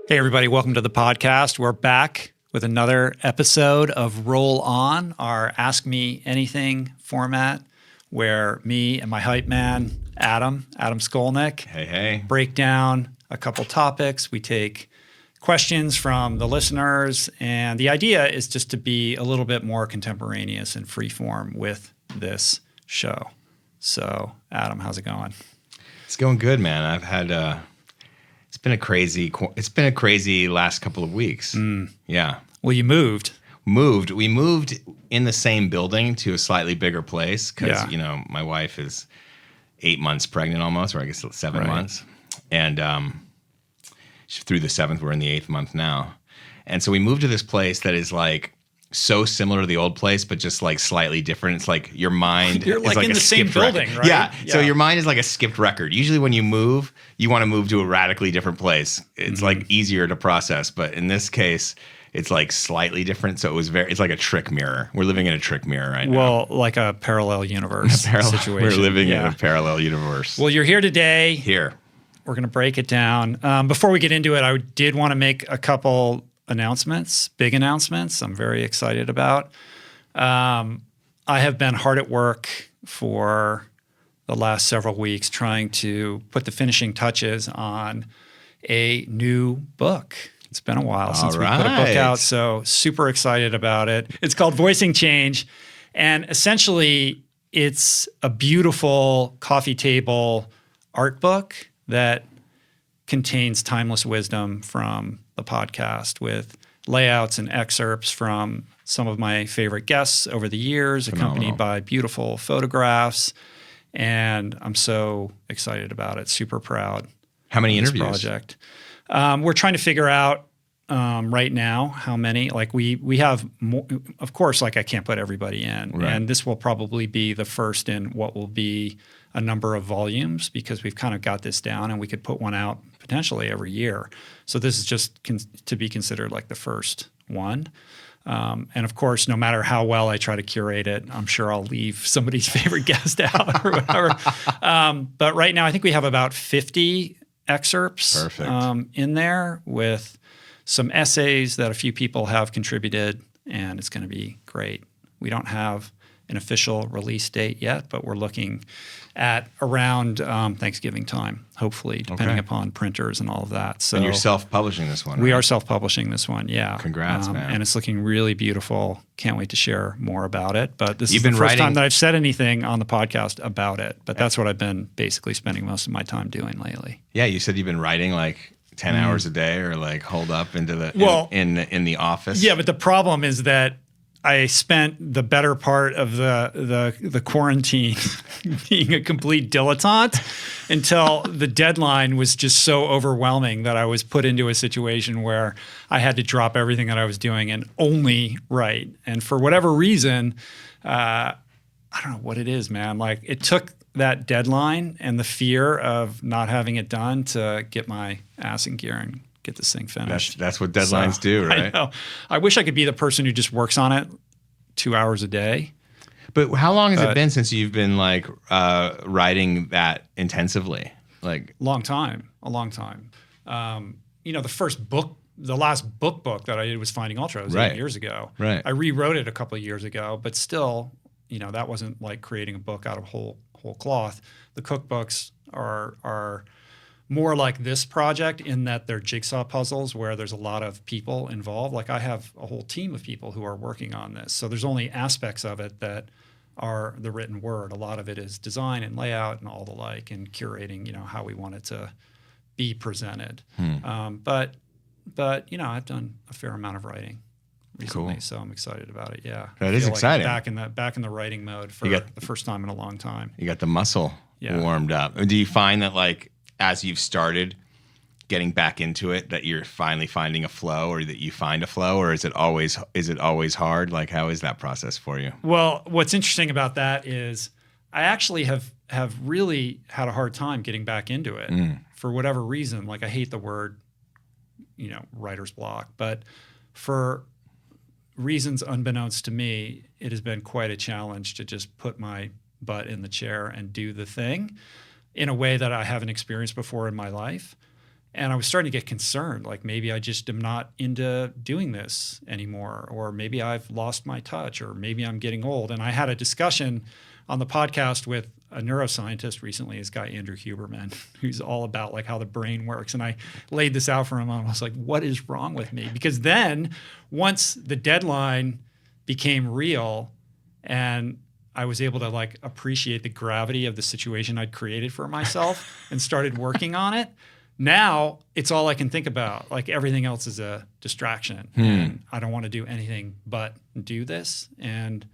Hey, everybody. Welcome to the podcast. We're back with another episode of Roll On, our Ask Me Anything format, where me and my hype man, Adam Skolnick, Hey. break down a couple topics. We take questions from the listeners, and the idea is just to be a little bit more contemporaneous and freeform with this show. So, Adam, how's it going? It's going good, man. I've had it's been a crazy last couple of weeks. Yeah. Well, you moved. We moved in the same building to a slightly bigger place because, Yeah. My wife is 8 months pregnant almost, or I guess 7 Right. months. And through the 7th, we're in the 8th month now. And so we moved to this place that is like so similar to the old place, but just like slightly different. It's like your mind You're is like in a the same skipped building, record. right? Yeah. So Yeah. your mind is like a skipped record. Usually when you move, you want to move to a radically different place. It's like easier to process. But in this case, it's like slightly different. So it's like a trick mirror. We're living in a trick mirror right now. Well, like a parallel universe situation. We're living in a parallel universe. Well, you're here today. Here. We're going to break it down. Before we get into it, I did want to make a couple big announcements I'm very excited about. I have been hard at work for the last several weeks trying to put the finishing touches on a new book. It's been a while since we put a book out, so super excited about it. It's called Voicing Change, and essentially it's a beautiful coffee table art book that contains timeless wisdom from the podcast with layouts and excerpts from some of my favorite guests over the years, accompanied by beautiful photographs. And I'm so excited about it, super proud. How many of this interviews? Project. We're trying to figure out right now how many. Like we have more, of course, like I can't put everybody in. Right. And this will probably be the first in what will be a number of volumes because we've kind of got this down and we could put one out potentially every year. So this is just to be considered like the first one. And of course, no matter how well I try to curate it, I'm sure I'll leave somebody's favorite guest out or whatever. But right now, I think we have about 50 excerpts in there with some essays that a few people have contributed, and it's going to be great. We don't have an official release date yet, but we're looking at around Thanksgiving time, hopefully, depending upon printers and all of that. So, and you're self-publishing this one, right? We are self-publishing this one, yeah. Congrats, man. And it's looking really beautiful. Can't wait to share more about it. But this is been the first writing- time that I've said anything on the podcast about it. But that's what I've been basically spending most of my time doing lately. Yeah, you said you've been writing like 10 hours a day or like holed up into the in the office. Yeah, but the problem is that I spent the better part of the quarantine being a complete dilettante until the deadline was just so overwhelming that I was put into a situation where I had to drop everything that I was doing and only write. And for whatever reason, I don't know what it is, man. Like it took that deadline and the fear of not having it done to get my ass in gear and get this thing finished. That's what deadlines do, right? I know. I wish I could be the person who just works on it 2 hours a day. But how long has it been since you've been like writing that intensively? Like a long time. The last book that I did was Finding Ultra. It was 8 years ago. Right. I rewrote it a couple of years ago, but still, that wasn't like creating a book out of whole cloth. The cookbooks are more like this project in that they're jigsaw puzzles where there's a lot of people involved. Like I have a whole team of people who are working on this. So there's only aspects of it that are the written word. A lot of it is design and layout and all the like and curating, how we want it to be presented. But I've done a fair amount of writing recently, so I'm excited about it. Yeah. That is exciting. Back in the writing mode for the first time in a long time. You got the muscle warmed up. Do you find that like as you've started getting back into it that you're finally finding a flow or that you find a flow, or is it always hard? Like how is that process for you? Well, what's interesting about that is I actually have really had a hard time getting back into it for whatever reason. Like I hate the word, writer's block, but for reasons unbeknownst to me, it has been quite a challenge to just put my butt in the chair and do the thing in a way that I haven't experienced before in my life. And I was starting to get concerned, like maybe I just am not into doing this anymore, or maybe I've lost my touch, or maybe I'm getting old. And I had a discussion on the podcast with a neuroscientist recently, this guy, Andrew Huberman, who's all about like how the brain works. And I laid this out for him, and I was like, what is wrong with me? Because then once the deadline became real and I was able to like appreciate the gravity of the situation I'd created for myself and started working on it, now it's all I can think about. Like everything else is a distraction. And I don't want to do anything but do this. And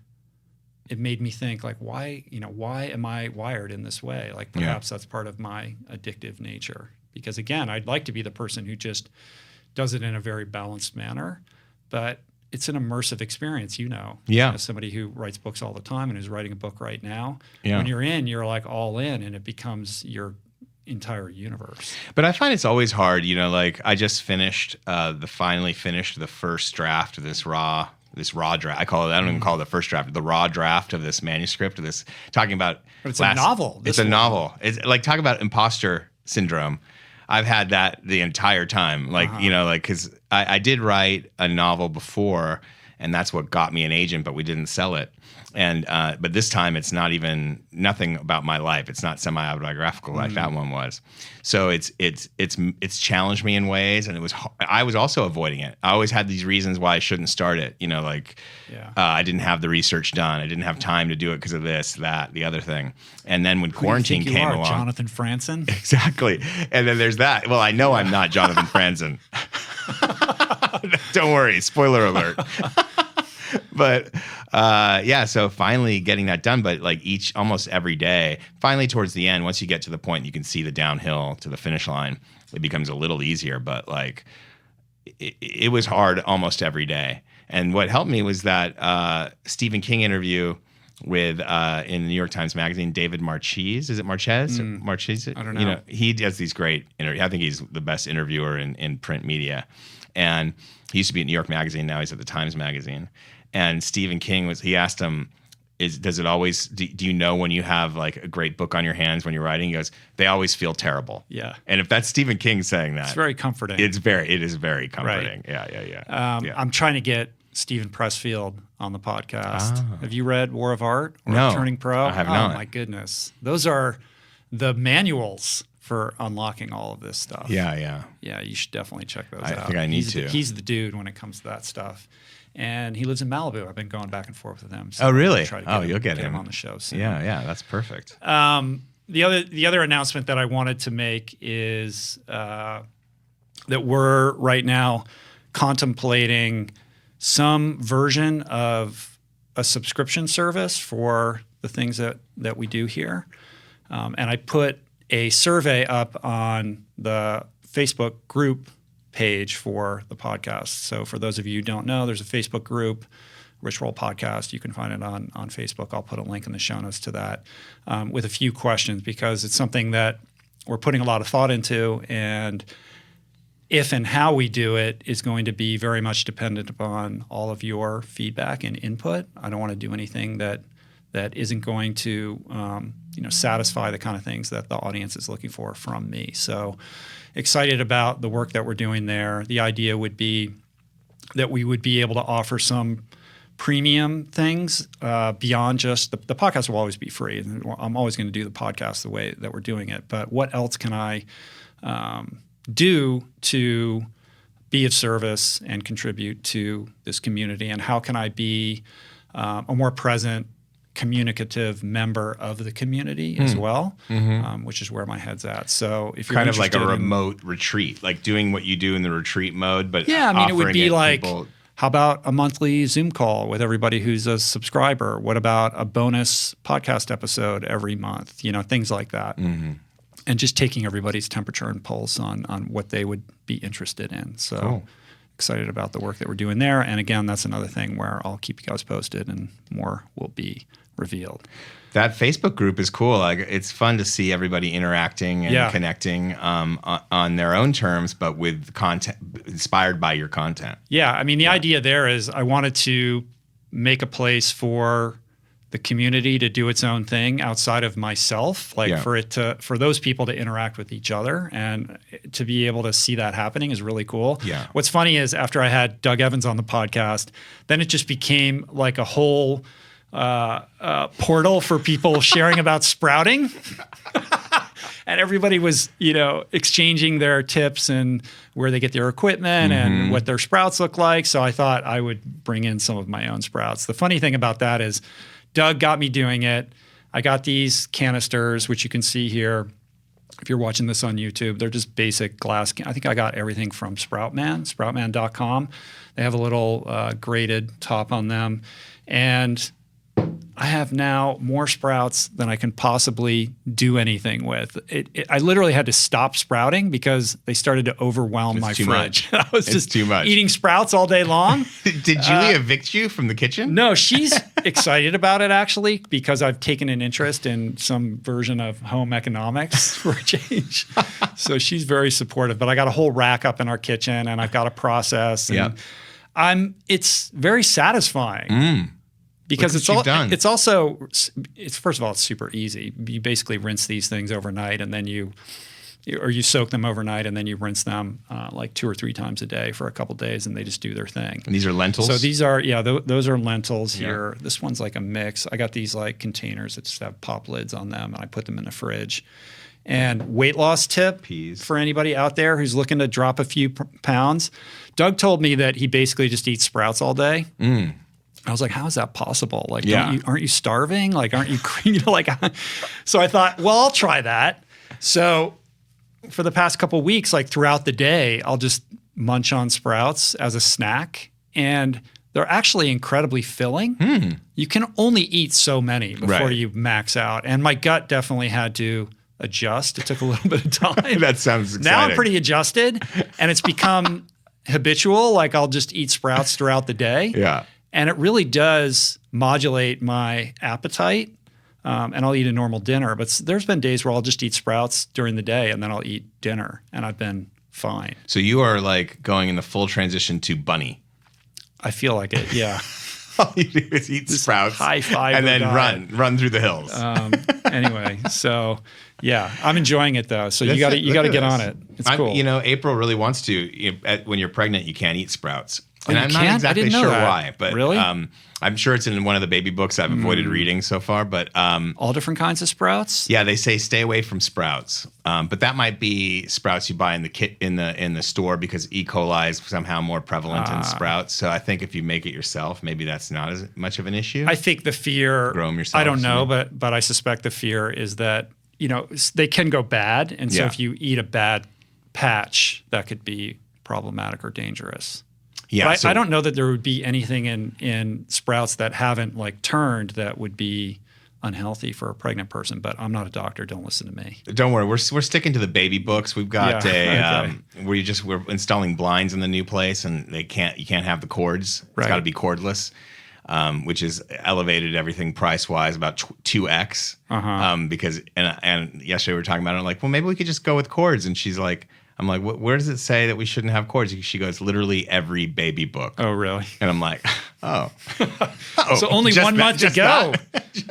it made me think like, why am I wired in this way? Like perhaps that's part of my addictive nature. Because again, I'd like to be the person who just does it in a very balanced manner, but it's an immersive experience, as somebody who writes books all the time and is writing a book right now. When you're in, you're like all in, and it becomes your entire universe. But I find it's always hard, like I just finally finished the first draft of this raw draft. I don't even call it the first draft, the raw draft of this manuscript of this talking about. But it's a novel. It's a novel. It's like talk about imposter syndrome. I've had that the entire time. Like, because I did write a novel before, and that's what got me an agent, but we didn't sell it. And but this time it's not even nothing about my life. It's not semi-autobiographical like that one was. So it's challenged me in ways, and I was also avoiding it. I always had these reasons why I shouldn't start it. I didn't have the research done. I didn't have time to do it because of this, that, the other thing. And then when quarantine came along, Jonathan Franzen. Exactly. And then there's that. Well, I know I'm not Jonathan Franzen. Don't worry. Spoiler alert. But so finally getting that done, but like almost every day, finally towards the end, once you get to the point you can see the downhill to the finish line, it becomes a little easier. But like it was hard almost every day. And what helped me was that Stephen King interview with in the New York Times Magazine, David Marchese. Is it Marchese? Marchese? I don't know. He does these great interviews. I think he's the best interviewer in print media. And he used to be at New York Magazine. Now he's at the Times Magazine. And Stephen King he asked him, does it always, do you know when you have like a great book on your hands when you're writing? He goes, they always feel terrible. Yeah. And if that's Stephen King saying that, it's very comforting. It is very comforting. Right. Yeah. I'm trying to get Stephen Pressfield on the podcast. Have you read War of Art or No, Turning Pro? I have not. Oh my goodness. Those are the manuals for unlocking all of this stuff. Yeah. Yeah, you should definitely check those out. I think I need to. He's the dude when it comes to that stuff. And he lives in Malibu. I've been going back and forth with him. So really? You'll get him on the show soon. Yeah, that's perfect. The other announcement that I wanted to make is that we're right now contemplating some version of a subscription service for the things that we do here. And I put a survey up on the Facebook group page for the podcast. So for those of you who don't know, there's a Facebook group, Rich Roll Podcast. You can find it on Facebook. I'll put a link in the show notes to that with a few questions, because it's something that we're putting a lot of thought into, and if and how we do it is going to be very much dependent upon all of your feedback and input. I don't want to do anything that isn't going to satisfy the kind of things that the audience is looking for from me. So excited about the work that we're doing there. The idea would be that we would be able to offer some premium things beyond just the podcast will always be free. I'm always going to do the podcast the way that we're doing it. But what else can I do to be of service and contribute to this community? And how can I be a more present, communicative member of the community as well, which is where my head's at. So if you're kind of like a remote retreat, like doing what you do in the retreat mode, but it would be like, how about a monthly Zoom call with everybody who's a subscriber? What about a bonus podcast episode every month? Things like that. And just taking everybody's temperature and pulse on what they would be interested in. So cool. Excited about the work that we're doing there. And again, that's another thing where I'll keep you guys posted and more will be revealed. That Facebook group is cool. Like, it's fun to see everybody interacting and connecting on their own terms, but with content inspired by your content. Yeah. I mean, the idea there is I wanted to make a place for the community to do its own thing outside of myself, like for those people to interact with each other and to be able to see that happening is really cool. Yeah. What's funny is after I had Doug Evans on the podcast, then it just became like a whole portal for people sharing about sprouting. And everybody was, exchanging their tips and where they get their equipment and what their sprouts look like. So I thought I would bring in some of my own sprouts. The funny thing about that is Doug got me doing it. I got these canisters, which you can see here. If you're watching this on YouTube, they're just basic glass. I think I got everything from sproutman.com. They have a little graded top on them. And I have now more sprouts than I can possibly do anything with. I literally had to stop sprouting because they started to overwhelm my fridge. I was just too much. Eating sprouts all day long. Did Julie evict you from the kitchen? No, she's excited about it actually because I've taken an interest in some version of home economics for a change. So she's very supportive. But I got a whole rack up in our kitchen and I've got a process. And it's very satisfying. Because it's also first of all, it's super easy. You basically rinse these things overnight and then you soak them overnight and then you rinse them like 2 or 3 times a day for a couple days and they just do their thing. And these are lentils? So these are, those are lentils here. This one's like a mix. I got these like containers that just have pop lids on them and I put them in the fridge. And weight loss tip for anybody out there who's looking to drop a few pounds. Doug told me that he basically just eats sprouts all day. I was like, how is that possible? Like, aren't you starving? Like, aren't you, So I thought, well, I'll try that. So for the past couple of weeks, like throughout the day, I'll just munch on sprouts as a snack. And they're actually incredibly filling. You can only eat so many before you max out. And my gut definitely had to adjust. It took a little bit of time. That sounds exciting. Now I'm pretty adjusted and it's become habitual. Like I'll just eat sprouts throughout the day. Yeah. And it really does modulate my appetite, and I'll eat a normal dinner. But there's been days where I'll just eat sprouts during the day, and then I'll eat dinner, and I've been fine. So you are like going in the full transition to bunny. I feel like it, yeah. All you do is eat sprouts, high five, and then run through the hills. Anyway, so yeah, I'm enjoying it though. So you got to get on it. It's cool. April really wants to. When you're pregnant, you can't eat sprouts. And I'm not can't? exactly sure why, but really? I'm sure it's in one of the baby books I've avoided reading so far. But all different kinds of sprouts. Yeah, they say stay away from sprouts, but that might be sprouts you buy in the store because E. coli is somehow more prevalent in sprouts. So I think if you make it yourself, maybe that's not as much of an issue. I think the fear. Grow them yourself. I don't know, but I suspect the fear is that they can go bad, and so if you eat a bad patch, that could be problematic or dangerous. Yeah, I don't know that there would be anything in sprouts that haven't like turned that would be unhealthy for a pregnant person. But I'm not a doctor. Don't listen to me. Don't worry. We're sticking to the baby books. We've got we're installing blinds in the new place, and you can't have the cords. It's got to be cordless, which is elevated everything price wise about 2x. Because and yesterday we were talking about it. I'm like, well, maybe we could just go with cords, and she's like. I'm like, where does it say that we shouldn't have cords? She goes, literally every baby book. Oh, really? And I'm like, So only 1 month to go.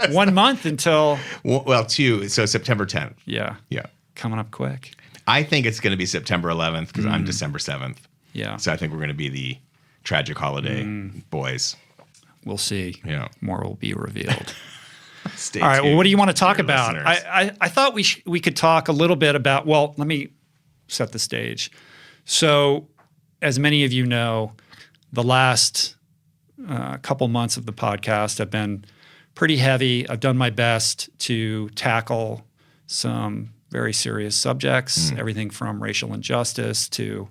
1 month until. Well, 2. So September 10th. Yeah. Yeah. Coming up quick. I think it's going to be September 11th because I'm December 7th. Yeah. So I think we're going to be the tragic holiday boys. We'll see. Yeah. More will be revealed. Stay All right. tuned, Well, what do you want to talk about? listeners. I thought we could talk a little bit about. Well, let me set the stage. So, as many of you know, the last couple months of the podcast have been pretty heavy. I've done my best to tackle some very serious subjects, everything from racial injustice to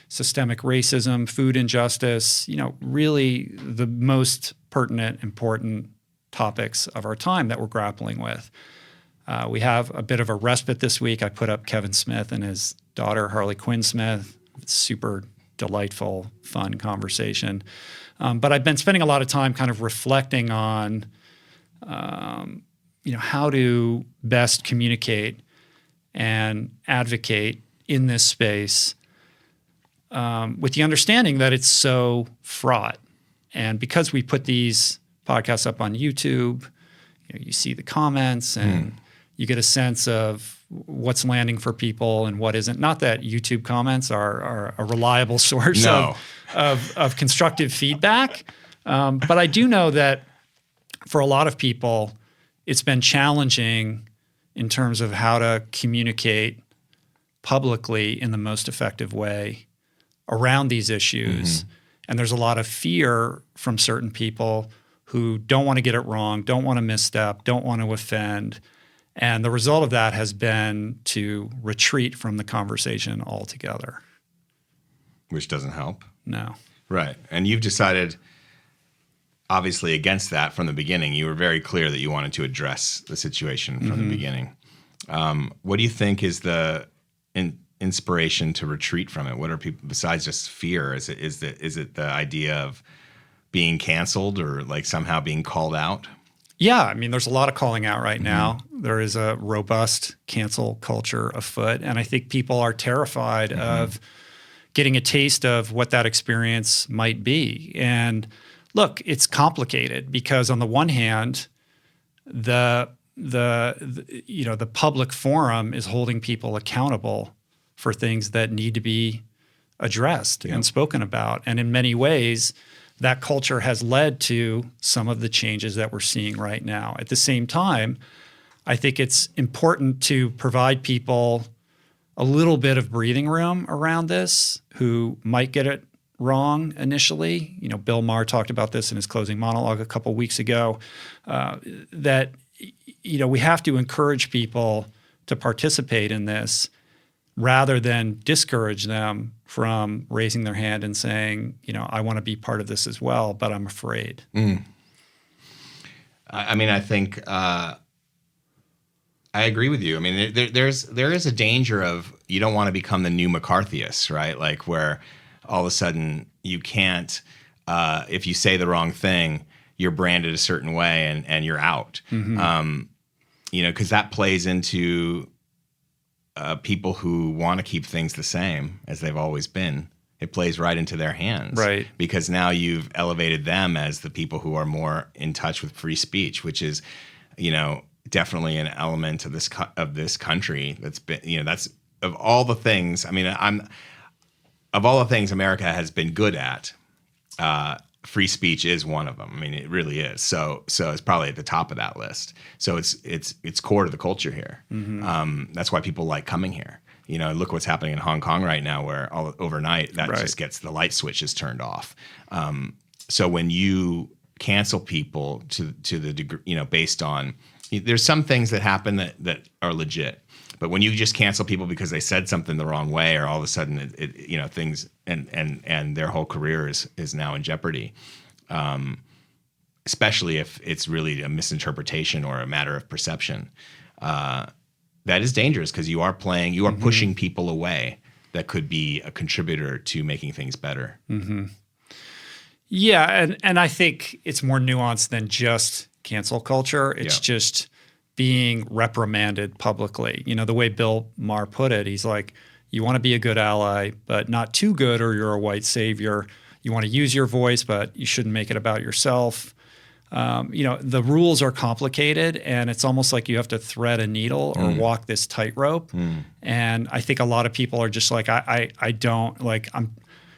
systemic racism, food injustice, really the most pertinent, important topics of our time that we're grappling with. We have a bit of a respite this week. I put up Kevin Smith and his daughter, Harley Quinn Smith. Super delightful, fun conversation. But I've been spending a lot of time kind of reflecting on, how to best communicate and advocate in this space with the understanding that it's so fraught. And because we put these podcasts up on YouTube, you see the comments and you get a sense of what's landing for people and what isn't. Not that YouTube comments are a reliable source of constructive feedback, but I do know that for a lot of people, it's been challenging in terms of how to communicate publicly in the most effective way around these issues. And there's a lot of fear from certain people who don't want to get it wrong, don't want to misstep, don't want to offend. And the result of that has been to retreat from the conversation altogether. Which doesn't help. No. Right. And you've decided, obviously, against that from the beginning. You were very clear that you wanted to address the situation from the beginning. What do you think is the inspiration to retreat from it? What are people, besides just fear? Is it the idea of being canceled or like somehow being called out? Yeah, I mean, there's a lot of calling out right now. There is a robust cancel culture afoot, and I think people are terrified of getting a taste of what that experience might be. And look, it's complicated because on the one hand, the public forum is holding people accountable for things that need to be addressed and spoken about. And in many ways, that culture has led to some of the changes that we're seeing right now. At the same time, I think it's important to provide people a little bit of breathing room around this who might get it wrong initially. You know, Bill Maher talked about this in his closing monologue a couple of weeks ago, that, you know, we have to encourage people to participate in this rather than discourage them from raising their hand and saying, you know, I want to be part of this as well, but I'm afraid. I mean, I think I agree with you. I mean, there is a danger of you don't want to become the new McCarthyist, right? Like where all of a sudden you can't, if you say the wrong thing, you're branded a certain way and you're out. You know, because that plays into people who want to keep things the same as they've always been. It plays right into their hands, right? Because now you've elevated them as the people who are more in touch with free speech, which is, you know, definitely an element of this country that's been, you know, that's of all the things. I mean, of all the things America has been good at, free speech is one of them. I mean, it really is. So it's probably at the top of that list. So it's core to the culture here. That's why people like coming here. You know, look what's happening in Hong Kong right now, where overnight that just gets the light switches turned off. So when you cancel people to the degree, you know, based on, there's some things that happen that are legit. But when you just cancel people because they said something the wrong way, or all of a sudden, you know, things and their whole career is now in jeopardy, especially if it's really a misinterpretation or a matter of perception, that is dangerous because you are pushing people away that could be a contributor to making things better. Yeah, and I think it's more nuanced than just cancel culture. It's just being reprimanded publicly. You know, the way Bill Maher put it, he's like, you want to be a good ally, but not too good or you're a white savior. You want to use your voice, but you shouldn't make it about yourself. You know, the rules are complicated and it's almost like you have to thread a needle or walk this tightrope. And I think a lot of people are just like, I don't, like,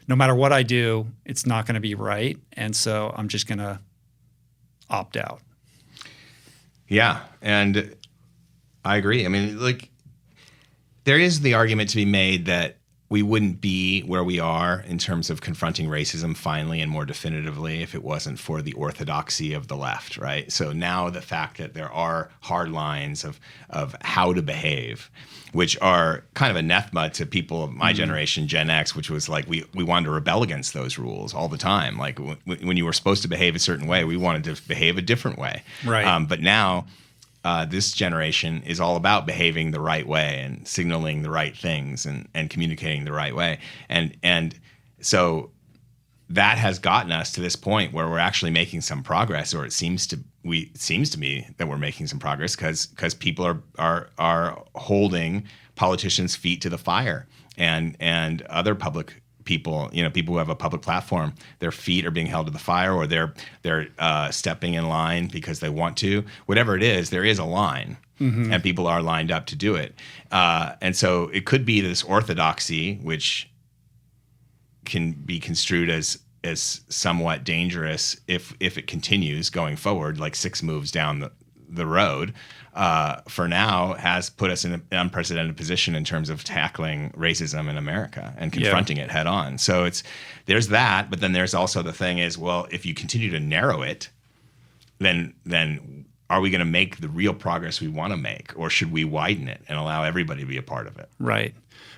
no matter what I do, it's not going to be right. And so I'm just going to opt out. Yeah, and I agree. I mean, like, there is the argument to be made that we wouldn't be where we are in terms of confronting racism finally and more definitively if it wasn't for the orthodoxy of the left, right? So now the fact that there are hard lines of how to behave, which are kind of anathema to people of my generation, Gen X, which was like we wanted to rebel against those rules all the time. Like when you were supposed to behave a certain way, we wanted to behave a different way. Right. But now this generation is all about behaving the right way and signaling the right things and communicating the right way. And so that has gotten us to this point where we're actually making some progress, or it seems to me that we're making some progress because people are holding politicians' feet to the fire and other public people, people who have a public platform, their feet are being held to the fire, or they're stepping in line because they want to. Whatever it is, there is a line, and people are lined up to do it. And so it could be this orthodoxy, which can be construed as somewhat dangerous if it continues going forward, like 6 moves down the road. For now, has put us in an unprecedented position in terms of tackling racism in America and confronting it head on. So there's that, but then there's also the thing is, well, if you continue to narrow it, then are we going to make the real progress we want to make, or should we widen it and allow everybody to be a part of it? Right.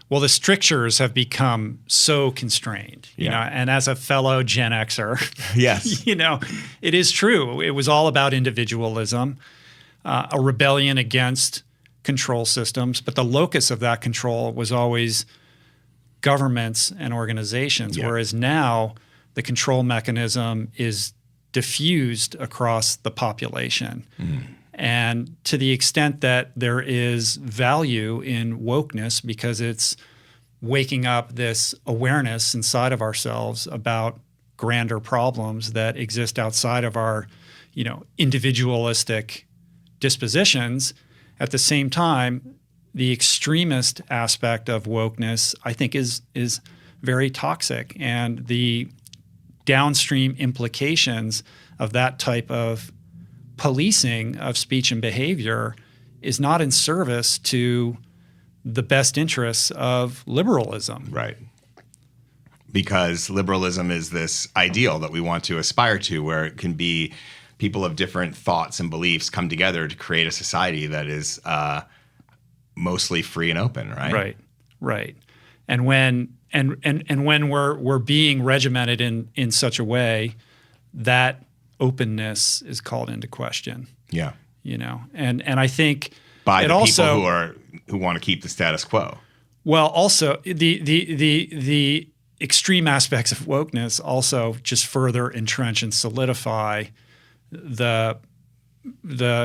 Well, the strictures have become so constrained, you know, and as a fellow Gen Xer, yes, it is true. It was all about individualism. A rebellion against control systems, but the locus of that control was always governments and organizations, whereas now the control mechanism is diffused across the population. And to the extent that there is value in wokeness because it's waking up this awareness inside of ourselves about grander problems that exist outside of our, individualistic dispositions. At the same time, the extremist aspect of wokeness, I think, is very toxic, and the downstream implications of that type of policing of speech and behavior is not in service to the best interests of liberalism. Right. Because liberalism is this ideal that we want to aspire to, where it can be people of different thoughts and beliefs come together to create a society that is mostly free and open, right? Right. And when we're being regimented in such a way, that openness is called into question. Yeah. And I think by the people who want to keep the status quo. Well, also the extreme aspects of wokeness also just further entrench and solidify the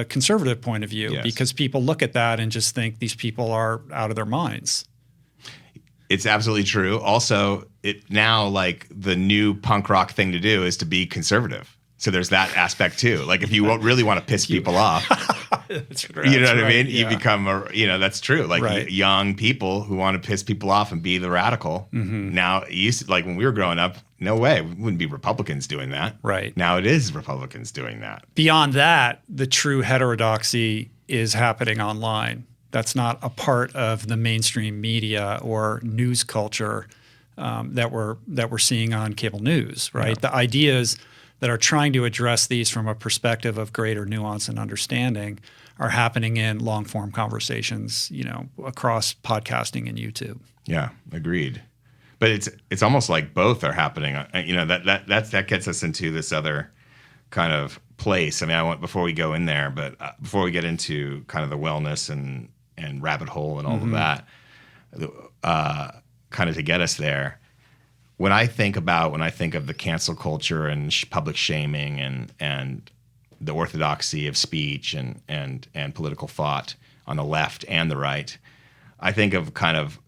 conservative point of view, because people look at that and just think these people are out of their minds. It's absolutely true. Also, now like the new punk rock thing to do is to be conservative. So there's that aspect too. Like if you really want to piss people off, that's right, you know what I mean? Yeah. You become that's true. Like young people who want to piss people off and be the radical. Now, like when we were growing up, no way, we wouldn't be Republicans doing that. Right. Now it is Republicans doing that. Beyond that, the true heterodoxy is happening online. That's not a part of the mainstream media or news culture that we're seeing on cable news, right? Yeah. The ideas that are trying to address these from a perspective of greater nuance and understanding are happening in long-form conversations, across podcasting and YouTube. Yeah, agreed. But it's almost like both are happening. That gets us into this other kind of place. I mean, before we go in there, but before we get into kind of the wellness and rabbit hole and all of that, kind of to get us there. When I think of the cancel culture and public shaming and the orthodoxy of speech and political thought on the left and the right, I think of kind of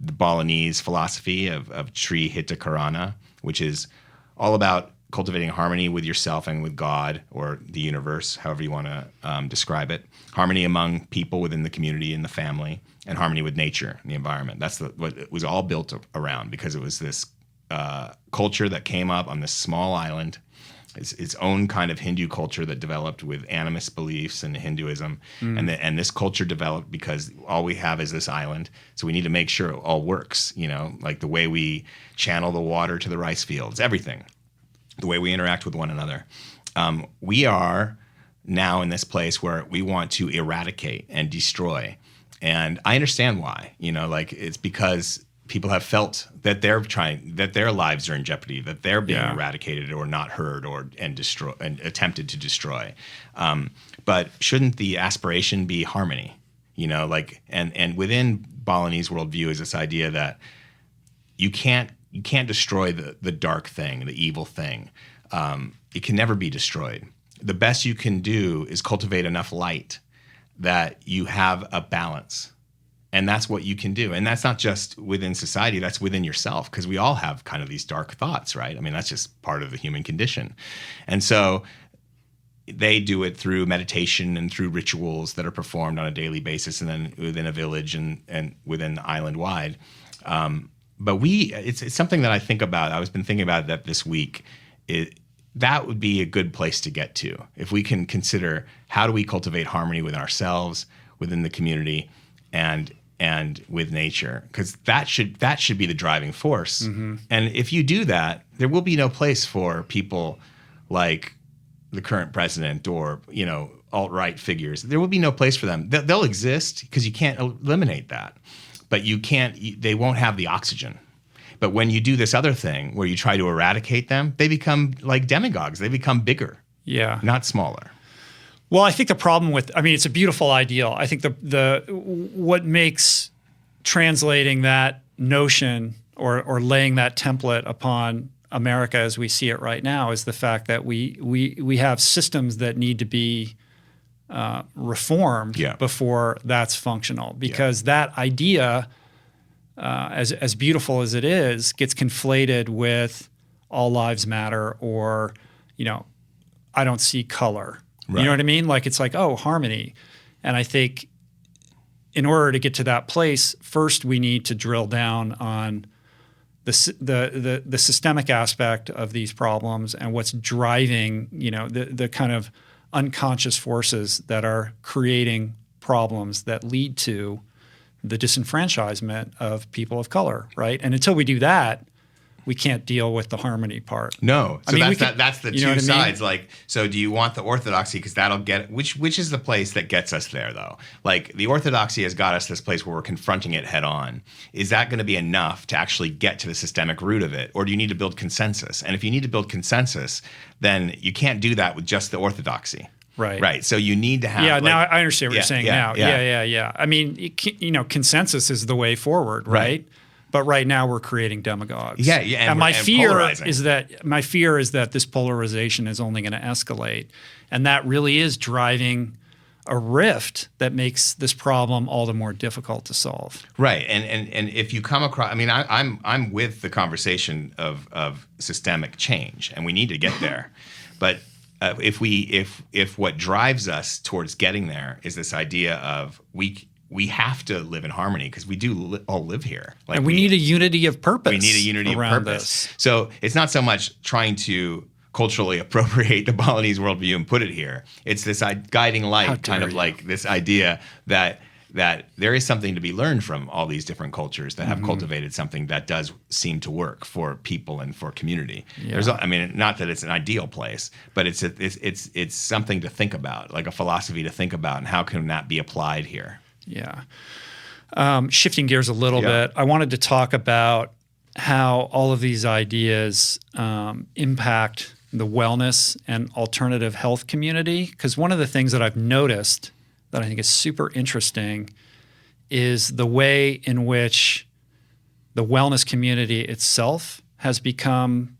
the Balinese philosophy of Sri Hita Karana, which is all about cultivating harmony with yourself and with God or the universe, however you want to describe it. Harmony among people within the community and the family, and harmony with nature and the environment. That's what it was all built around, because it was this culture that came up on this small island. It's its own kind of Hindu culture that developed with animist beliefs and Hinduism. And this culture developed because all we have is this island. So we need to make sure it all works, like the way we channel the water to the rice fields, everything, the way we interact with one another. We are now in this place where we want to eradicate and destroy. And I understand why, it's because people have felt that their lives are in jeopardy, that they're being eradicated or not heard and attempted to destroy. But shouldn't the aspiration be harmony? And within Balinese worldview is this idea that you can't destroy the dark thing, the evil thing. It can never be destroyed. The best you can do is cultivate enough light that you have a balance. And that's what you can do. And that's not just within society, that's within yourself, because we all have kind of these dark thoughts, right? I mean, that's just part of the human condition. And so they do it through meditation and through rituals that are performed on a daily basis, and then within a village and within island wide. But it's something that I think about. I've been thinking about that this week. That would be a good place to get to if we can consider how do we cultivate harmony with ourselves, within the community, and with nature, because that should be the driving force. Mm-hmm. And if you do that, there will be no place for people like the current president or alt-right figures. There will be no place for them. They'll exist because you can't eliminate that, but they won't have the oxygen. But when you do this other thing where you try to eradicate them, they become like demagogues. They become bigger, not smaller. Well, I think the problem it's a beautiful ideal. I think what makes translating that notion or laying that template upon America as we see it right now is the fact that we have systems that need to be reformed before that's functional, because that idea, as beautiful as it is, gets conflated with all lives matter, or I don't see color. Right. You know what I mean? Like, it's like, oh, harmony. And I think in order to get to that place, first we need to drill down on the systemic aspect of these problems and what's driving, the kind of unconscious forces that are creating problems that lead to the disenfranchisement of people of color, right? And until we do that, we can't deal with the harmony part. No. So that's the two sides. Like, so do you want the orthodoxy? Because that'll get, which is the place that gets us there, though? Like, the orthodoxy has got us this place where we're confronting it head on. Is that going to be enough to actually get to the systemic root of it? Or do you need to build consensus? And if you need to build consensus, then you can't do that with just the orthodoxy. Right. Right. So you need to have. Yeah. Now I understand what you're saying now. Yeah. I mean, consensus is the way forward, right? But right now we're creating demagogues. Yeah. And my fear is that this polarization is only going to escalate, and that really is driving a rift that makes this problem all the more difficult to solve. Right. And if you come across, I mean, I'm with the conversation of systemic change, and we need to get there, but. If what drives us towards getting there is this idea of we have to live in harmony because we do all live here, like, and we need a unity of purpose. We need a unity of purpose. So it's not so much trying to culturally appropriate the Balinese worldview and put it here. It's this guiding light, kind of like this idea that there is something to be learned from all these different cultures that have cultivated something that does seem to work for people and for community. Yeah. Not that it's an ideal place, but it's something to think about, like a philosophy to think about, and how can that be applied here? Yeah. Shifting gears a little bit, I wanted to talk about how all of these ideas impact the wellness and alternative health community, because one of the things that I've noticed that I think is super interesting is the way in which the wellness community itself has become,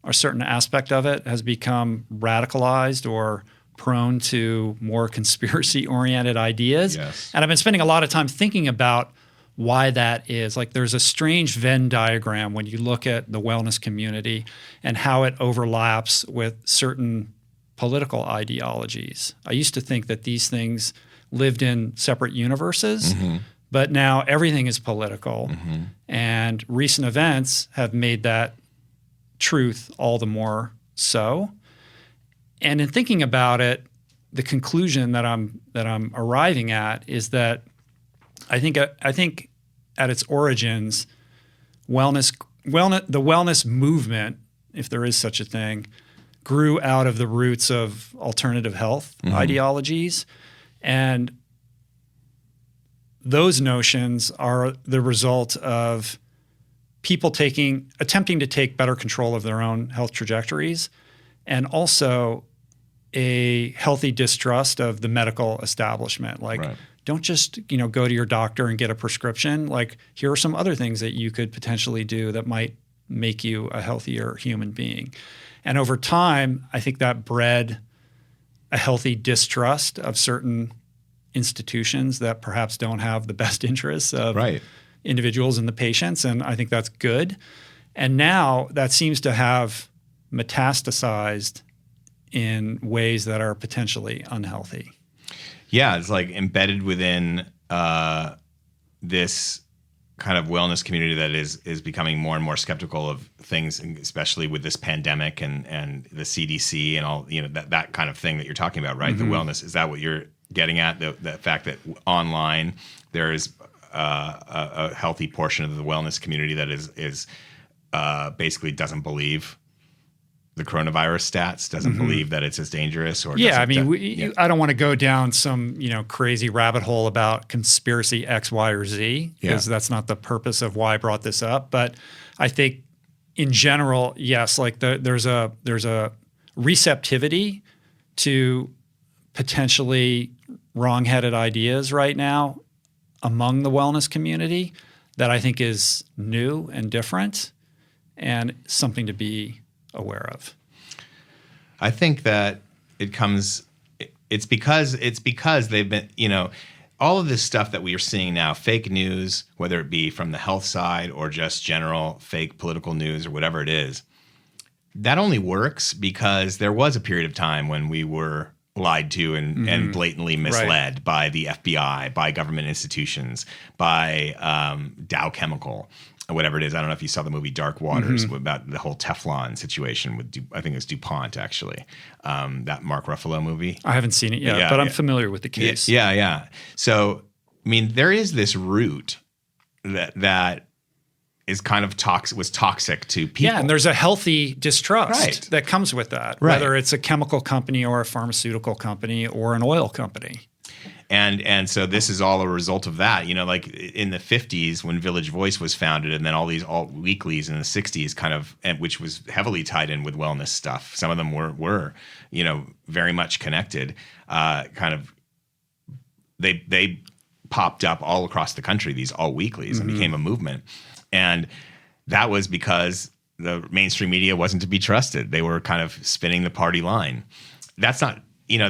or a certain aspect of it has become radicalized or prone to more conspiracy-oriented ideas. Yes. And I've been spending a lot of time thinking about why that is. Like, there's a strange Venn diagram when you look at the wellness community and how it overlaps with certain political ideologies. I used to think that these things lived in separate universes, but now everything is political. And recent events have made that truth all the more so. And in thinking about it, the conclusion that I'm arriving at is that I think at its origins, the wellness movement, if there is such a thing, grew out of the roots of alternative health ideologies. And those notions are the result of people attempting to take better control of their own health trajectories, and also a healthy distrust of the medical establishment. Like, don't just go to your doctor and get a prescription. Like, here are some other things that you could potentially do that might make you a healthier human being. And over time, I think that bred a healthy distrust of certain institutions that perhaps don't have the best interests of Right. individuals and the patients, and I think that's good. And now that seems to have metastasized in ways that are potentially unhealthy. Yeah, it's like embedded within this kind of wellness community that is becoming more and more skeptical of things, especially with this pandemic and the CDC and all, that kind of thing that you're talking about, right? Mm-hmm. The wellness, is that what you're getting at? The fact that online there is a healthy portion of the wellness community that is basically doesn't believe the coronavirus stats, doesn't believe that it's as dangerous, or I mean, I don't want to go down some crazy rabbit hole about conspiracy X, Y, or Z, because that's not the purpose of why I brought this up. But I think in general, yes, like there's a receptivity to potentially wrong-headed ideas right now among the wellness community that I think is new and different and something to be aware of. I think that it's because they've been, all of this stuff that we are seeing now, fake news, whether it be from the health side or just general fake political news or whatever it is, that only works because there was a period of time when we were lied to and blatantly misled by the FBI, by government institutions, by Dow Chemical, whatever it is. I don't know if you saw the movie Dark Waters about the whole Teflon situation with, I think it was DuPont, actually, that Mark Ruffalo movie. I haven't seen it yet, but I'm familiar with the case. Yeah. So, I mean, there is this root that is kind of was toxic to people. Yeah, and there's a healthy distrust that comes with that, whether it's a chemical company or a pharmaceutical company or an oil company. And so this is all a result of that. Like in the 50s when Village Voice was founded, and then all these alt weeklies in the 60s kind of, which was heavily tied in with wellness stuff. Some of them were very much connected. Kind of they popped up all across the country, these alt weeklies, and became a movement. And that was because the mainstream media wasn't to be trusted. They were kind of spinning the party line. That's not,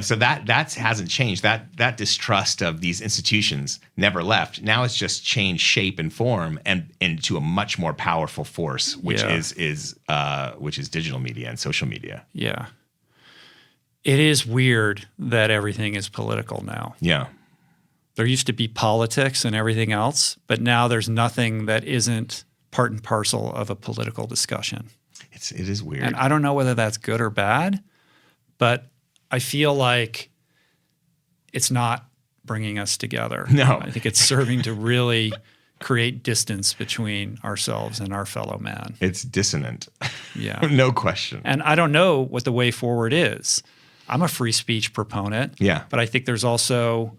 so that hasn't changed. That distrust of these institutions never left. Now it's just changed shape and form and into a much more powerful force, which is digital media and social media. Yeah. It is weird that everything is political now. Yeah. There used to be politics and everything else, but now there's nothing that isn't part and parcel of a political discussion. It is weird. And I don't know whether that's good or bad, but I feel like it's not bringing us together. No. I think it's serving to really create distance between ourselves and our fellow man. It's dissonant. Yeah. No question. And I don't know what the way forward is. I'm a free speech proponent. Yeah. But I think there's also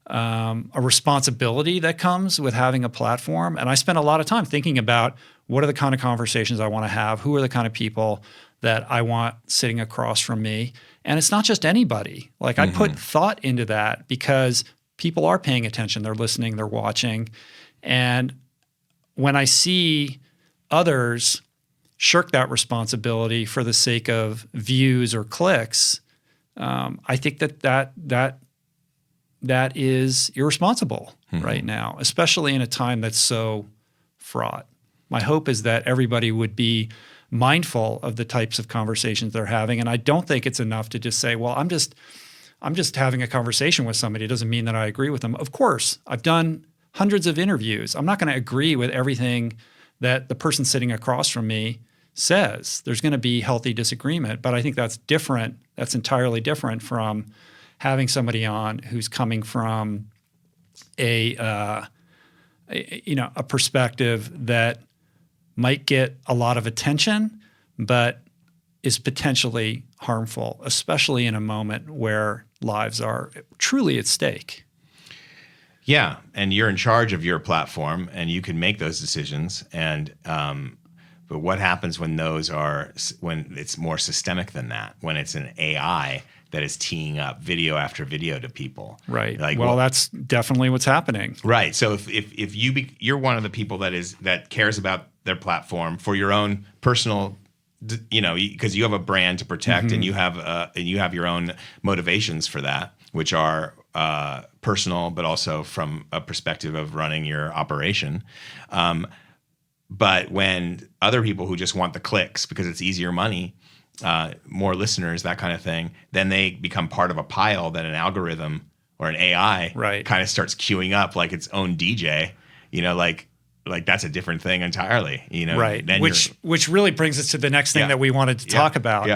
a responsibility that comes with having a platform. And I spend a lot of time thinking about what are the kind of conversations I want to have, who are the kind of people that I want sitting across from me. And it's not just anybody. Like I put thought into that because people are paying attention, they're listening, they're watching. And when I see others shirk that responsibility for the sake of views or clicks, I think that is irresponsible right now, especially in a time that's so fraught. My hope is that everybody would be mindful of the types of conversations they're having. And I don't think it's enough to just say, well, I'm just having a conversation with somebody. It doesn't mean that I agree with them. Of course, I've done hundreds of interviews. I'm not going to agree with everything that the person sitting across from me says. There's going to be healthy disagreement, but I think that's different. That's entirely different from having somebody on who's coming from a perspective that might get a lot of attention, but is potentially harmful, especially in a moment where lives are truly at stake. Yeah, and you're in charge of your platform, and you can make those decisions. And but what happens when when it's more systemic than that? When it's an AI that is teeing up video after video to people, right? That's definitely what's happening, right? So if you're one of the people that cares about their platform for your own personal, because you have a brand to protect and you have your own motivations for that, which are personal, but also from a perspective of running your operation. But when other people who just want the clicks because it's easier money, more listeners, that kind of thing, then they become part of a pile that an algorithm or an AI kind of starts queuing up like its own DJ, like that's a different thing entirely, Right. Then which really brings us to the next thing that we wanted to talk about.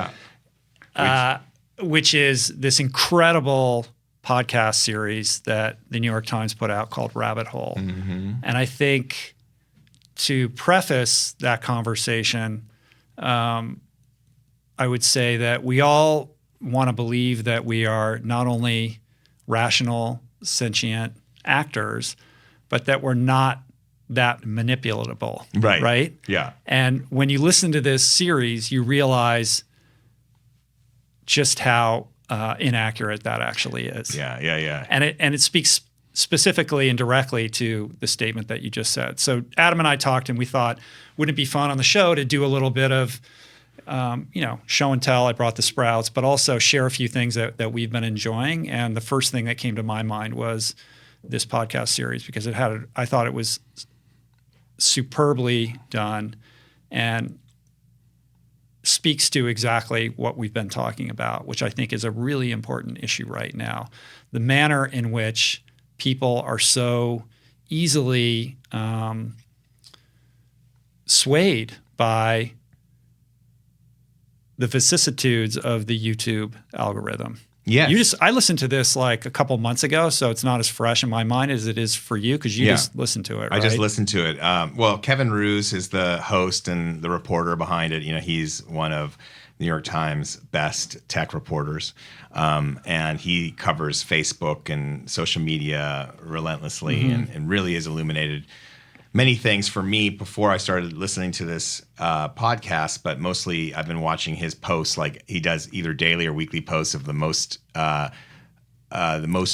Yeah. Which is this incredible podcast series that the New York Times put out called Rabbit Hole. Mm-hmm. And I think to preface that conversation, I would say that we all want to believe that we are not only rational, sentient actors, but that we're not that manipulatable. Right. Right? Yeah. And when you listen to this series, you realize just how inaccurate that actually is. Yeah. And it speaks specifically and directly to the statement that you just said. So Adam and I talked, and we thought, wouldn't it be fun on the show to do a little bit of, show and tell? I brought the sprouts, but also share a few things that we've been enjoying. And the first thing that came to my mind was this podcast series, because I thought it was superbly done and speaks to exactly what we've been talking about, which I think is a really important issue right now. The manner in which people are so easily swayed by the vicissitudes of the YouTube algorithm. Yes. I listened to this like a couple months ago, so it's not as fresh in my mind as it is for you, because you just listened to it, right? I just listened to it. Well, Kevin Roos is the host and the reporter behind it. He's one of New York Times best tech reporters, and he covers Facebook and social media relentlessly, and really has illuminated many things for me before I started listening to this podcast, but mostly I've been watching his posts. Like, he does either daily or weekly posts of the most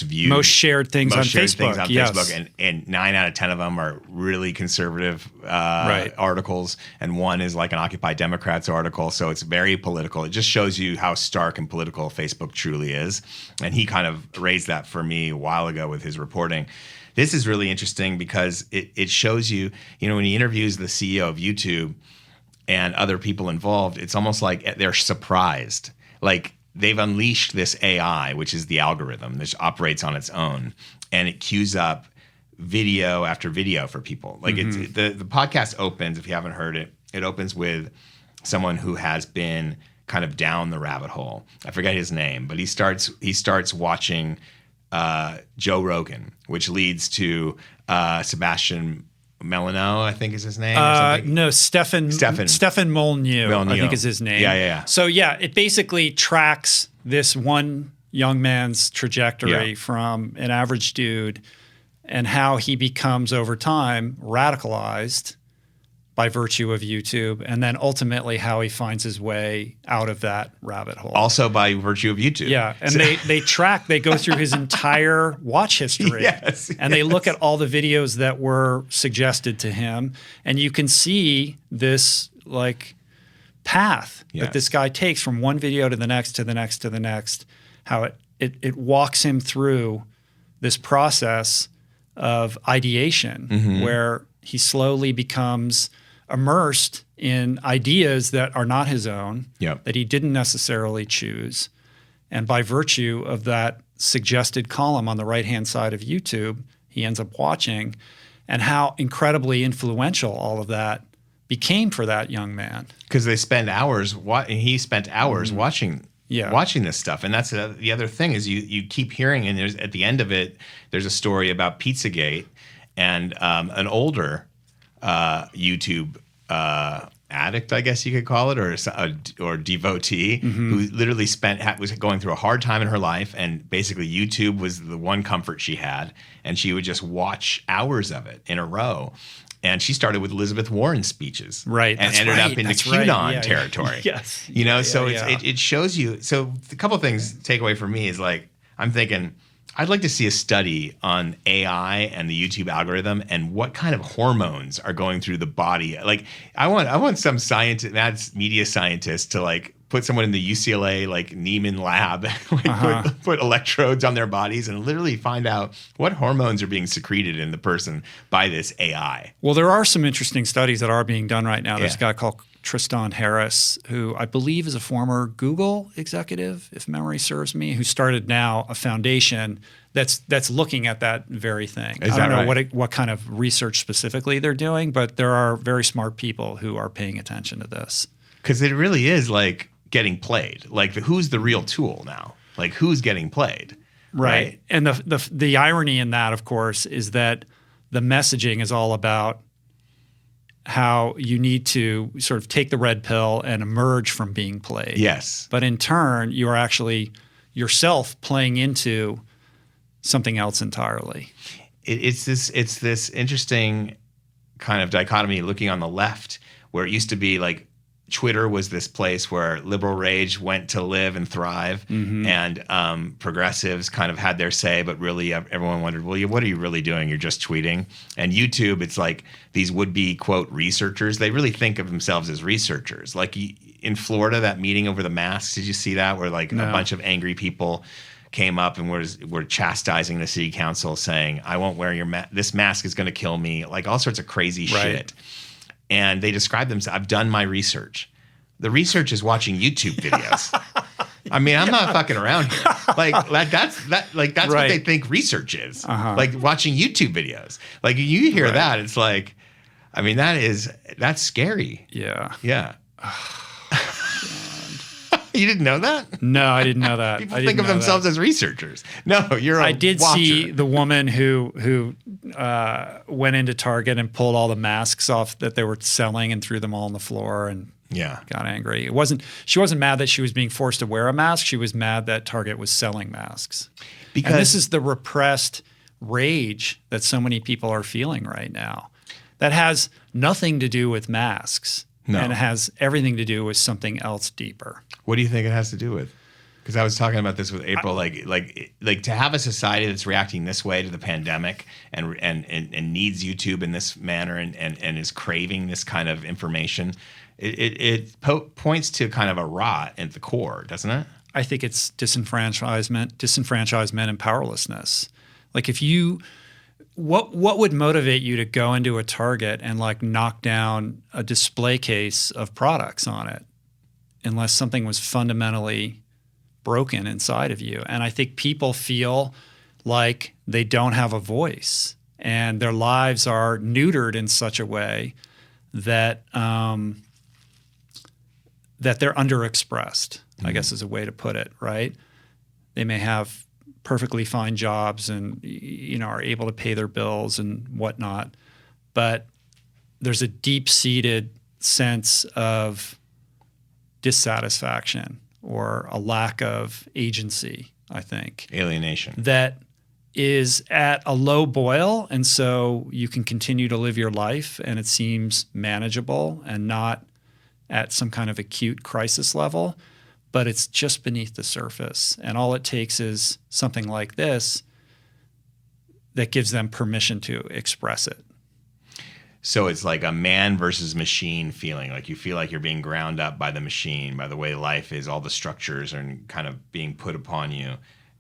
viewed, most shared things on Facebook. Facebook, and 9 out of 10 of them are really conservative articles, and one is like an Occupy Democrats article. So it's very political. It just shows you how stark and political Facebook truly is. And he kind of raised that for me a while ago with his reporting. This is really interesting because it shows you, when he interviews the CEO of YouTube and other people involved, it's almost like they're surprised. Like, they've unleashed this AI, which is the algorithm that operates on its own, and it queues up video after video for people. Like, it's the podcast opens, if you haven't heard it, it opens with someone who has been kind of down the rabbit hole. I forget his name, but he starts watching Joe Rogan, which leads to Sebastian Melano, I think is his name. Or something. No, Stefan Molyneux, I think is his name. Yeah. So it basically tracks this one young man's trajectory from an average dude and how he becomes over time radicalized by virtue of YouTube, and then ultimately how he finds his way out of that rabbit hole. Also by virtue of YouTube. Yeah, and they go through his entire watch history. And they look at all the videos that were suggested to him, and you can see this like path that this guy takes from one video to the next, to the next, to the next, how it walks him through this process of ideation where he slowly becomes immersed in ideas that are not his own, that he didn't necessarily choose. And by virtue of that suggested column on the right-hand side of YouTube, he ends up watching, and how incredibly influential all of that became for that young man. Because they spend hours, he spent hours watching this stuff. And that's the other thing is you keep hearing, and there's at the end of it, there's a story about Pizzagate, and an older YouTube addict, I guess you could call it, or devotee, who literally was going through a hard time in her life, and basically YouTube was the one comfort she had, and she would just watch hours of it in a row. And she started with Elizabeth Warren's speeches, and ended up into QAnon territory. It shows you. So a couple of things take away from me is, like, I'm thinking, I'd like to see a study on AI and the YouTube algorithm and what kind of hormones are going through the body. Like, I want some scientist, media scientist, to like put someone in the UCLA like Neiman lab, like put electrodes on their bodies and literally find out what hormones are being secreted in the person by this AI. Well, there are some interesting studies that are being done right now. There's a guy called Tristan Harris, who I believe is a former Google executive, if memory serves me, who started now a foundation that's looking at that very thing. I don't know what kind of research specifically they're doing, but there are very smart people who are paying attention to this. Because it really is like getting played. Like who's the real tool now? Like who's getting played? Right. And the irony in that, of course, is that the messaging is all about how you need to sort of take the red pill and emerge from being played. Yes. But in turn, you are actually yourself playing into something else entirely. It's this interesting kind of dichotomy looking on the left, where it used to be like Twitter was this place where liberal rage went to live and thrive, and progressives kind of had their say, but really everyone wondered, well, what are you really doing? You're just tweeting. And YouTube, it's like these would-be, quote, researchers. They really think of themselves as researchers. Like in Florida, that meeting over the masks, did you see that? Where like a bunch of angry people came up and were chastising the city council, saying, I won't wear your mask. This mask is going to kill me. Like all sorts of crazy shit. And they describe themselves, I've done my research. The research is watching YouTube videos. I mean, I'm not fucking around here. That's what they think research is. Like watching YouTube videos. Like you hear that, it's like, I mean, that's scary. Yeah. Yeah. You didn't know that? No, I didn't know that. People think of themselves as researchers. No, you're a I did watcher. see the woman who went into Target and pulled all the masks off that they were selling and threw them all on the floor and got angry. She wasn't mad that she was being forced to wear a mask. She was mad that Target was selling masks. And this is the repressed rage that so many people are feeling right now. That has nothing to do with masks. No. And it has everything to do with something else deeper. What do you think it has to do with? Because I was talking about this with April, like to have a society that's reacting this way to the pandemic and needs YouTube in this manner and is craving this kind of information, it points to kind of a rot at the core, doesn't it? I think it's disenfranchisement and powerlessness. Like what would motivate you to go into a Target and like knock down a display case of products on it unless something was fundamentally broken inside of you? And I think people feel like they don't have a voice and their lives are neutered in such a way that that they're underexpressed, I guess is a way to put it, right? They may have perfectly fine jobs and are able to pay their bills and whatnot, but there's a deep-seated sense of dissatisfaction or a lack of agency, I think. Alienation. That is at a low boil, and so you can continue to live your life and it seems manageable and not at some kind of acute crisis level, but it's just beneath the surface. And all it takes is something like this that gives them permission to express it. So it's like a man versus machine feeling. Like you feel like you're being ground up by the machine, by the way life is, all the structures are kind of being put upon you.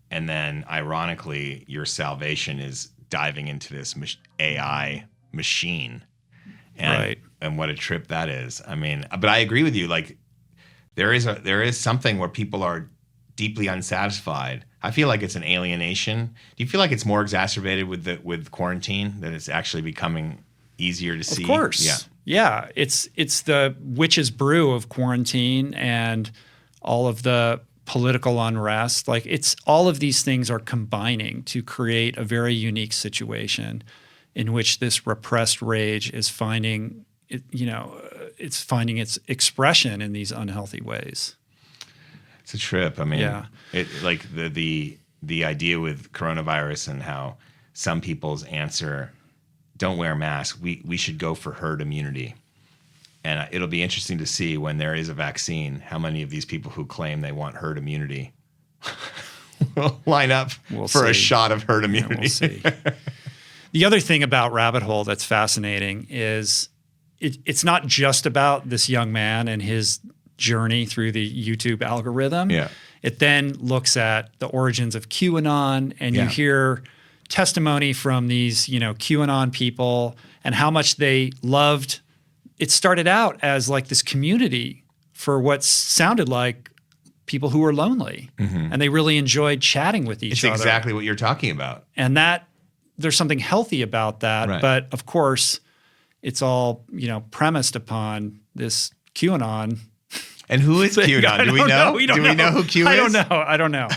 And then ironically, your salvation is diving into this AI machine. And what a trip that is. I mean, but I agree with you. Like there is something where people are deeply unsatisfied. I feel like it's an alienation. Do you feel like it's more exacerbated with quarantine, that it's actually becoming easier to see? Of course. Yeah. It's the witch's brew of quarantine and all of the political unrest. Like it's all of these things are combining to create a very unique situation in which this repressed rage is finding it, it's finding its expression in these unhealthy ways. It's a trip. I mean, it like the idea with coronavirus and how some people's answer, don't wear masks. We should go for herd immunity. And it'll be interesting to see when there is a vaccine, how many of these people who claim they want herd immunity will line up for a shot of herd immunity. We'll see. The other thing about Rabbit Hole that's fascinating is it's not just about this young man and his journey through the YouTube algorithm. Yeah. It then looks at the origins of QAnon, and you hear testimony from these, QAnon people and how much they loved. It started out as like this community for what sounded like people who were lonely, and they really enjoyed chatting with each other. It's exactly what you're talking about. And that there's something healthy about that. Right. But of course, it's all, premised upon this QAnon. And who is QAnon? Do we know? Do we know who Q is? I don't know.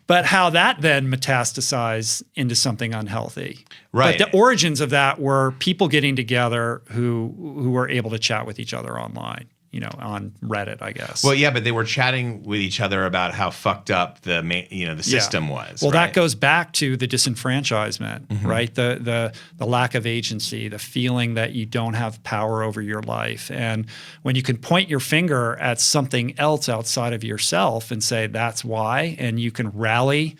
But how that then metastasized into something unhealthy. Right. But the origins of that were people getting together who were able to chat with each other online, on Reddit, I guess. Well, yeah, but they were chatting with each other about how fucked up the system was. Well, right? that goes back to the disenfranchisement, right? The lack of agency, the feeling that you don't have power over your life. And when you can point your finger at something else outside of yourself and say that's why, and you can rally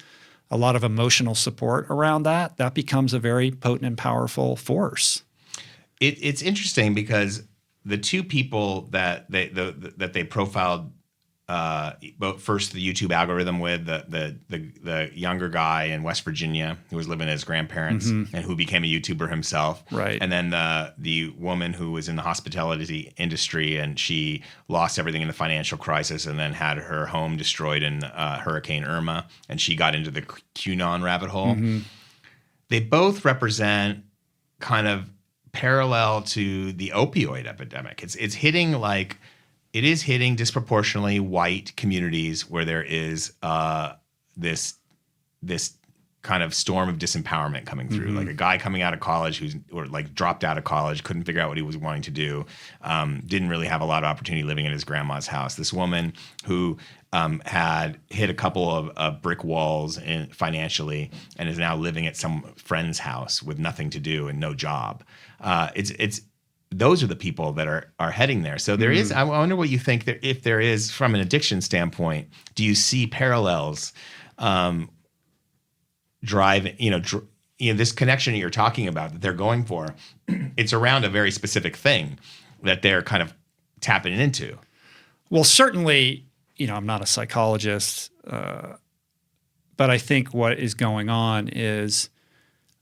a lot of emotional support around that, that becomes a very potent and powerful force. It's interesting because the two people that they profiled, first the YouTube algorithm with the younger guy in West Virginia who was living with his grandparents and who became a YouTuber himself, right? And then the woman who was in the hospitality industry and she lost everything in the financial crisis and then had her home destroyed in Hurricane Irma, and she got into the QAnon rabbit hole. They both represent kind of parallel to the opioid epidemic. It is hitting disproportionately white communities where there is this kind of storm of disempowerment coming through. Like a guy coming out of college dropped out of college, couldn't figure out what he was wanting to do, didn't really have a lot of opportunity living in his grandma's house. This woman who had hit a couple of brick walls financially and is now living at some friend's house with nothing to do and no job. Those are the people that are heading there. So there is. I wonder what you think if there is from an addiction standpoint. Do you see parallels? This connection that you're talking about that they're going for. It's around a very specific thing that they're kind of tapping into. Well, certainly, I'm not a psychologist, but I think what is going on is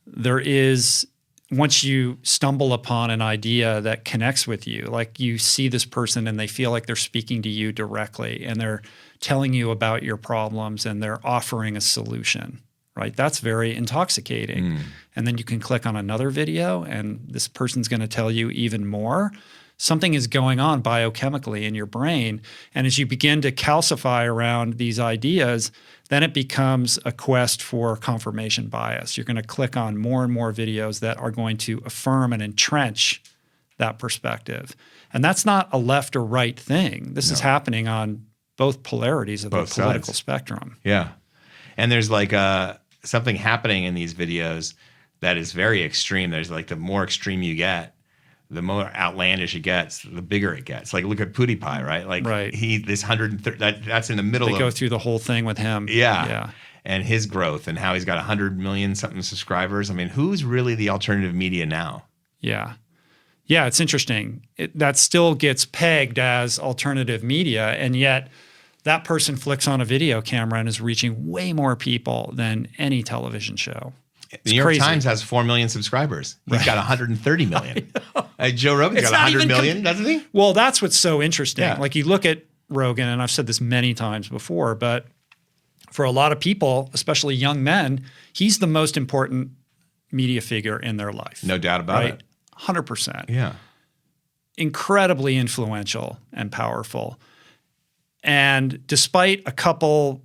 there is. Once you stumble upon an idea that connects with you, like you see this person and they feel like they're speaking to you directly and they're telling you about your problems and they're offering a solution, right? That's very intoxicating. And then you can click on another video and this person's going to tell you even more. Something is going on biochemically in your brain. And as you begin to calcify around these ideas, then it becomes a quest for confirmation bias. You're going to click on more and more videos that are going to affirm and entrench that perspective. And that's not a left or right thing. This is happening on both polarities of both the political sides. spectrum. Yeah. And there's like something happening in these videos that is very extreme. There's like the more extreme you get, the more outlandish it gets, the bigger it gets. Like look at PewDiePie, right? Like this 130, that's in the middle They go through the whole thing with him. Yeah. And his growth and how he's got 100 million something subscribers. I mean, who's really the alternative media now? Yeah. Yeah, it's interesting. That still gets pegged as alternative media, and yet that person flicks on a video camera and is reaching way more people than any television show. The New York Times has 4 million subscribers. He's got 130 million. Joe Rogan's got 100 million, doesn't he? Well, that's what's so interesting. Yeah. Like you look at Rogan, and I've said this many times before, but for a lot of people, especially young men, he's the most important media figure in their life. No doubt about it. 100%. Yeah. Incredibly influential and powerful. And despite a couple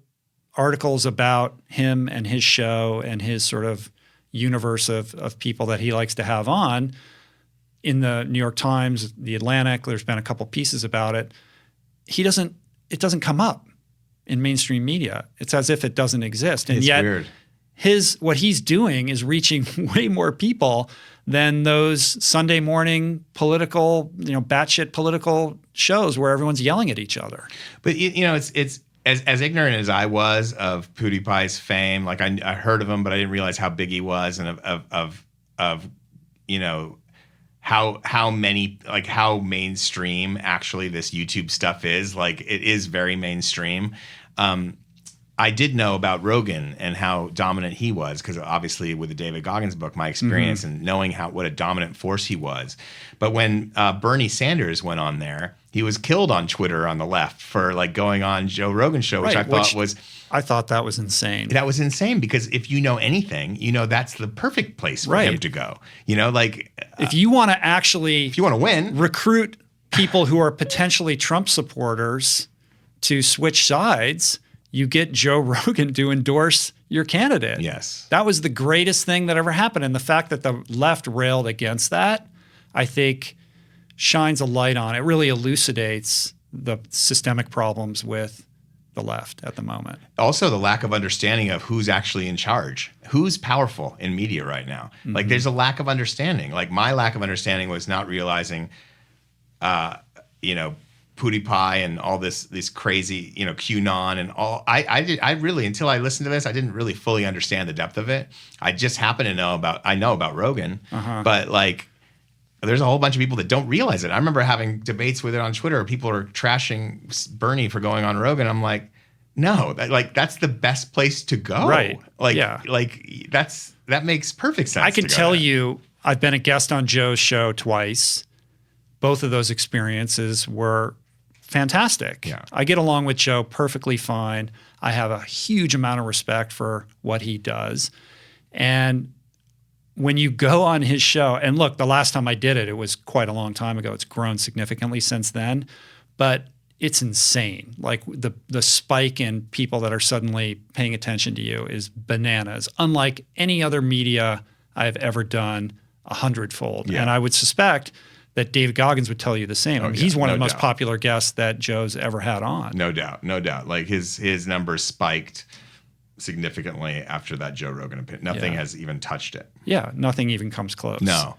articles about him and his show and his sort of universe of people that he likes to have on, in the New York Times, the Atlantic, there's been a couple pieces about it. It doesn't come up in mainstream media. It's as if it doesn't exist. And yet weird. What he's doing is reaching way more people than those Sunday morning political, batshit political shows where everyone's yelling at each other. But it's as ignorant as I was of PewDiePie's fame. Like I heard of him, but I didn't realize how big he was, and of how mainstream actually this YouTube stuff is. Like, it is very mainstream. I did know about Rogan and how dominant he was, because obviously with the David Goggins book, my experience and knowing what a dominant force he was. But when Bernie Sanders went on there, he was killed on Twitter on the left for like going on Joe Rogan's show, which I thought that was insane. That was insane, because if you know anything, you know that's the perfect place for him to go. You know, like if you want to win, recruit people who are potentially Trump supporters to switch sides, you get Joe Rogan to endorse your candidate. Yes. That was the greatest thing that ever happened. And the fact that the left railed against that, I think, shines a light on it, really elucidates the systemic problems with the left at the moment. Also, the lack of understanding of who's actually in charge, who's powerful in media right now. Like, there's a lack of understanding. Like, my lack of understanding was not realizing, PewDiePie and all this crazy, QAnon and all. I really, until I listened to this, I didn't really fully understand the depth of it. I just happen to know about Rogan, but like, there's a whole bunch of people that don't realize it. I remember having debates with it on Twitter. People are trashing Bernie for going on Rogan. I'm like, no, that's the best place to go. Right. Like, that makes perfect sense. I can tell you, I've been a guest on Joe's show twice. Both of those experiences were fantastic. Yeah. I get along with Joe perfectly fine. I have a huge amount of respect for what he does. And when you go on his show, and look, the last time I did it, it was quite a long time ago. It's grown significantly since then, but it's insane. Like the spike in people that are suddenly paying attention to you is bananas, unlike any other media I've ever done 100-fold. Yeah. And I would suspect that David Goggins would tell you the same. He's one of the most popular guests that Joe's ever had on. No doubt. Like his numbers spiked significantly after that Joe Rogan opinion. Nothing has even touched it. Yeah, nothing even comes close. No.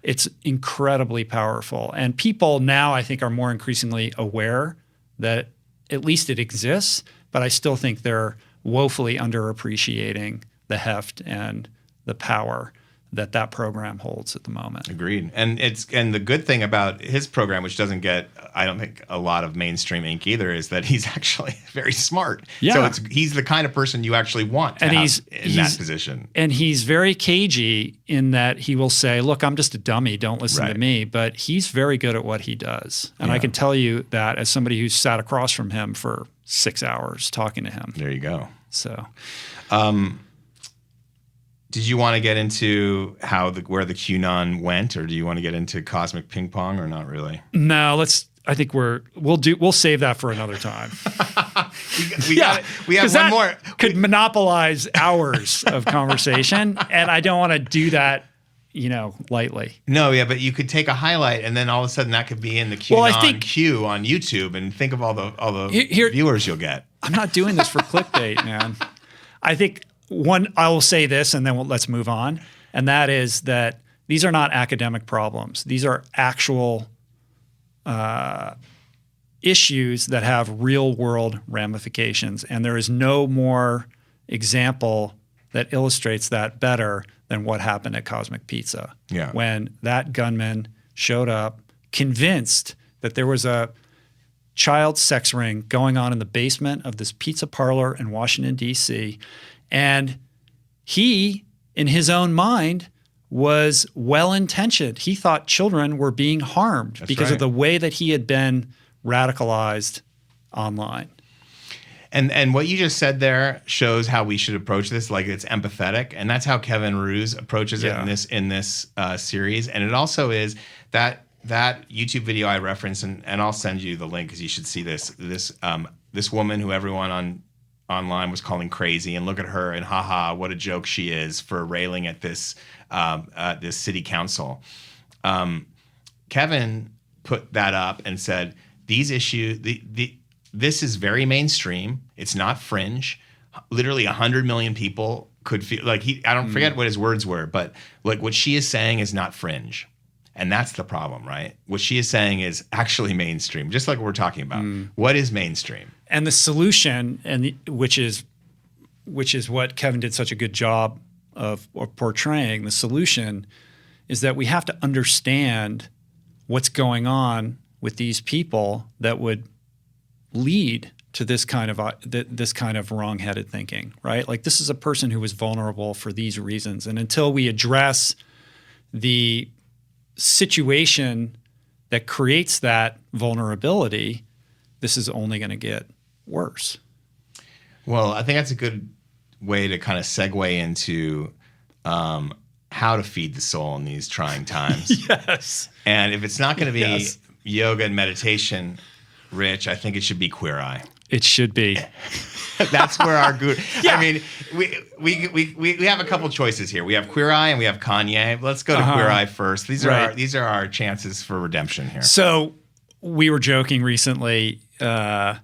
It's incredibly powerful. And people now, I think, are more increasingly aware that at least it exists, but I still think they're woefully underappreciating the heft and the power that program holds at the moment. Agreed. And the good thing about his program, which doesn't get, I don't think, a lot of mainstream ink either, is that he's actually very smart. Yeah. So he's the kind of person you actually want to have in that position. And he's very cagey in that he will say, look, I'm just a dummy, don't listen to me. But he's very good at what he does. And I can tell you that as somebody who's sat across from him for 6 hours talking to him. There you go. So did you want to get into where the QAnon went, or do you want to get into cosmic ping pong, or not really? No, I think we'll save that for another time. we have one more. Could monopolize hours of conversation, and I don't want to do that, lightly. No, yeah, but you could take a highlight, and then all of a sudden that could be in the QAnon queue on YouTube, and think of all the viewers you'll get. I'm not doing this for clickbait, man. I think. I will say this, and then let's move on. And that is that these are not academic problems. These are actual issues that have real-world ramifications. And there is no more example that illustrates that better than what happened at Cosmic Pizza. Yeah. When that gunman showed up, convinced that there was a child sex ring going on in the basement of this pizza parlor in Washington, D.C., and he, in his own mind, was well-intentioned. He thought children were being harmed because of the way that he had been radicalized online. And what you just said there shows how we should approach this. Like, it's empathetic, and that's how Kevin Ruse approaches it in this series. And it also is that YouTube video I referenced, and I'll send you the link because you should see this. This woman who everyone online was calling crazy, and look at her and haha, what a joke she is for railing at this city council. Kevin put that up and said, these issues, this is very mainstream. It's not fringe. Literally 100 million people could feel like I don't forget what his words were, but like what she is saying is not fringe. And that's the problem, right? What she is saying is actually mainstream, just like we're talking about. What is mainstream? And the solution, which is what Kevin did such a good job of portraying, the solution is that we have to understand what's going on with these people that would lead to this kind of wrong-headed thinking, right? Like, this is a person who was vulnerable for these reasons. And until we address the situation that creates that vulnerability, this is only going to get worse. Well, I think that's a good way to kind of segue into how to feed the soul in these trying times. Yes. And if it's not going to be yoga and meditation, Rich, I think it should be Queer Eye. It should be. That's where our guru. Yeah. I mean, we have a couple choices here. We have Queer Eye and we have Kanye. Let's go to Queer Eye first. These are our chances for redemption here. So we were joking recently. I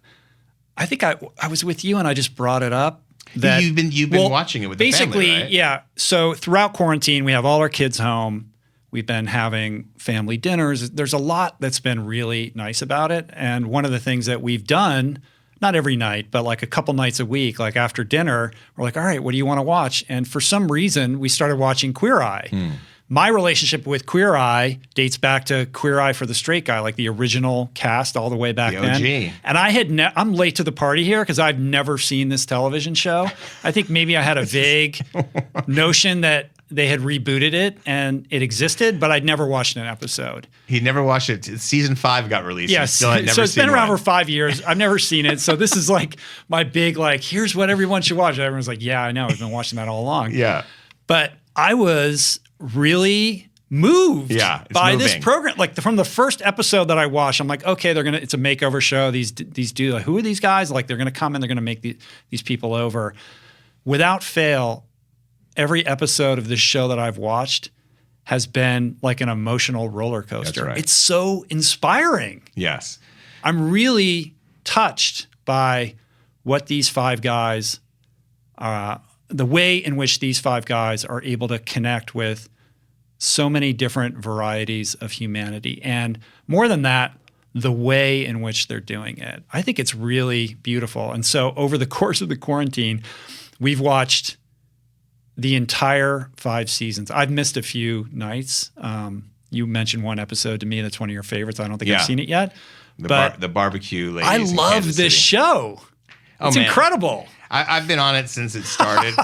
think I was with you and I just brought it up. That you've been watching it with the family, basically, right? yeah. So throughout quarantine, we have all our kids home. We've been having family dinners. There's a lot that's been really nice about it. And one of the things that we've done, not every night, but like a couple nights a week, like after dinner, we're like, all right, what do you want to watch? And for some reason, we started watching Queer Eye. My relationship with Queer Eye dates back to Queer Eye for the Straight Guy, like the original cast all the way back then. And I'm late to the party here because I've never seen this television show. I think maybe I had a vague notion that they had rebooted it and it existed, but I'd never watched an episode. He'd never watched it. Season 5 got released. Yes. So it's been around for 5 years. I've never seen it. So this is like my big, like, here's what everyone should watch. And everyone's like, yeah, I know. I've been watching that all along. Yeah. But I was really moved by moving. this program. Like from the first episode that I watched, I'm like, okay, it's a makeover show. These dudes, like, who are these guys? Like, they're going to come in, they're going to make these people over. Without fail, every episode of this show that I've watched has been like an emotional roller coaster. That's right. It's so inspiring. Yes. I'm really touched by what these 5 guys the way in which these 5 guys are able to connect with so many different varieties of humanity. And more than that, the way in which they're doing it. I think it's really beautiful. And so over the course of the quarantine, we've watched the entire 5 seasons. I've missed a few nights. You mentioned one episode to me that's one of your favorites. I don't think I've seen it yet. The barbecue ladies. I love this show. It's incredible. I've been on it since it started.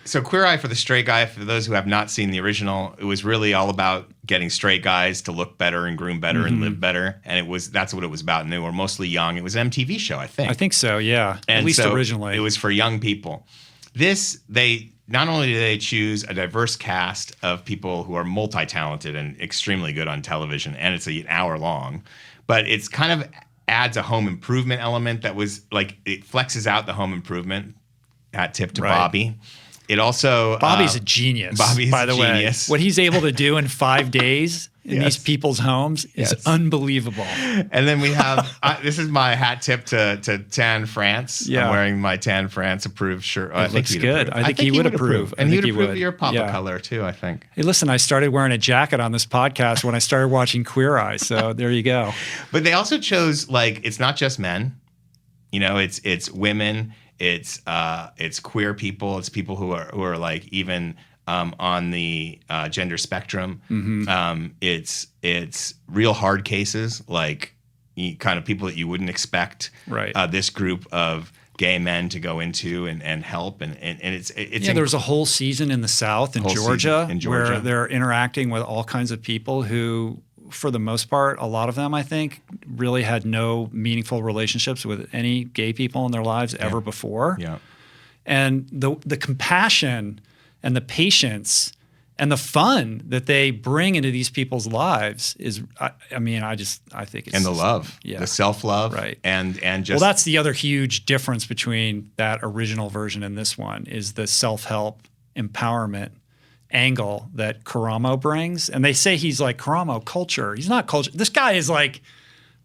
So Queer Eye for the Straight Guy, for those who have not seen the original, it was really all about getting straight guys to look better and groom better and live better. And that's what it was about. And they were mostly young. It was an MTV show, I think. I think so, yeah. And at least so originally. It was for young people. Not only do they choose a diverse cast of people who are multi-talented and extremely good on television, and it's an hour long, but it's kind of adds a home improvement element that was like, it flexes out the home improvement hat tip to Bobby. It also Bobby's a genius. By the way, what he's able to do in 5 days in these people's homes is unbelievable. And then we have this is my hat tip to Tan France. Yeah. I'm wearing my Tan France approved shirt. It looks good. I think he would approve. And he would approve your Papa color too, I think. Hey, listen, I started wearing a jacket on this podcast when I started watching Queer Eye. So there you go. But they also chose, like, it's not just men. It's women. It's queer people. It's people who are like even on the gender spectrum. It's real hard cases, like kind of people that you wouldn't expect this group of gay men to go into and help. And it's there was a whole season in the South in Georgia where they're interacting with all kinds of people who, for the most part, a lot of them, I think, really had no meaningful relationships with any gay people in their lives ever before. Yeah. And the compassion and the patience and the fun that they bring into these people's lives is, I think it's... And the love, the self-love. Right. And just... Well, that's the other huge difference between that original version and this one is the self-help empowerment angle that Karamo brings. And they say he's like Karamo culture. He's not culture. This guy is like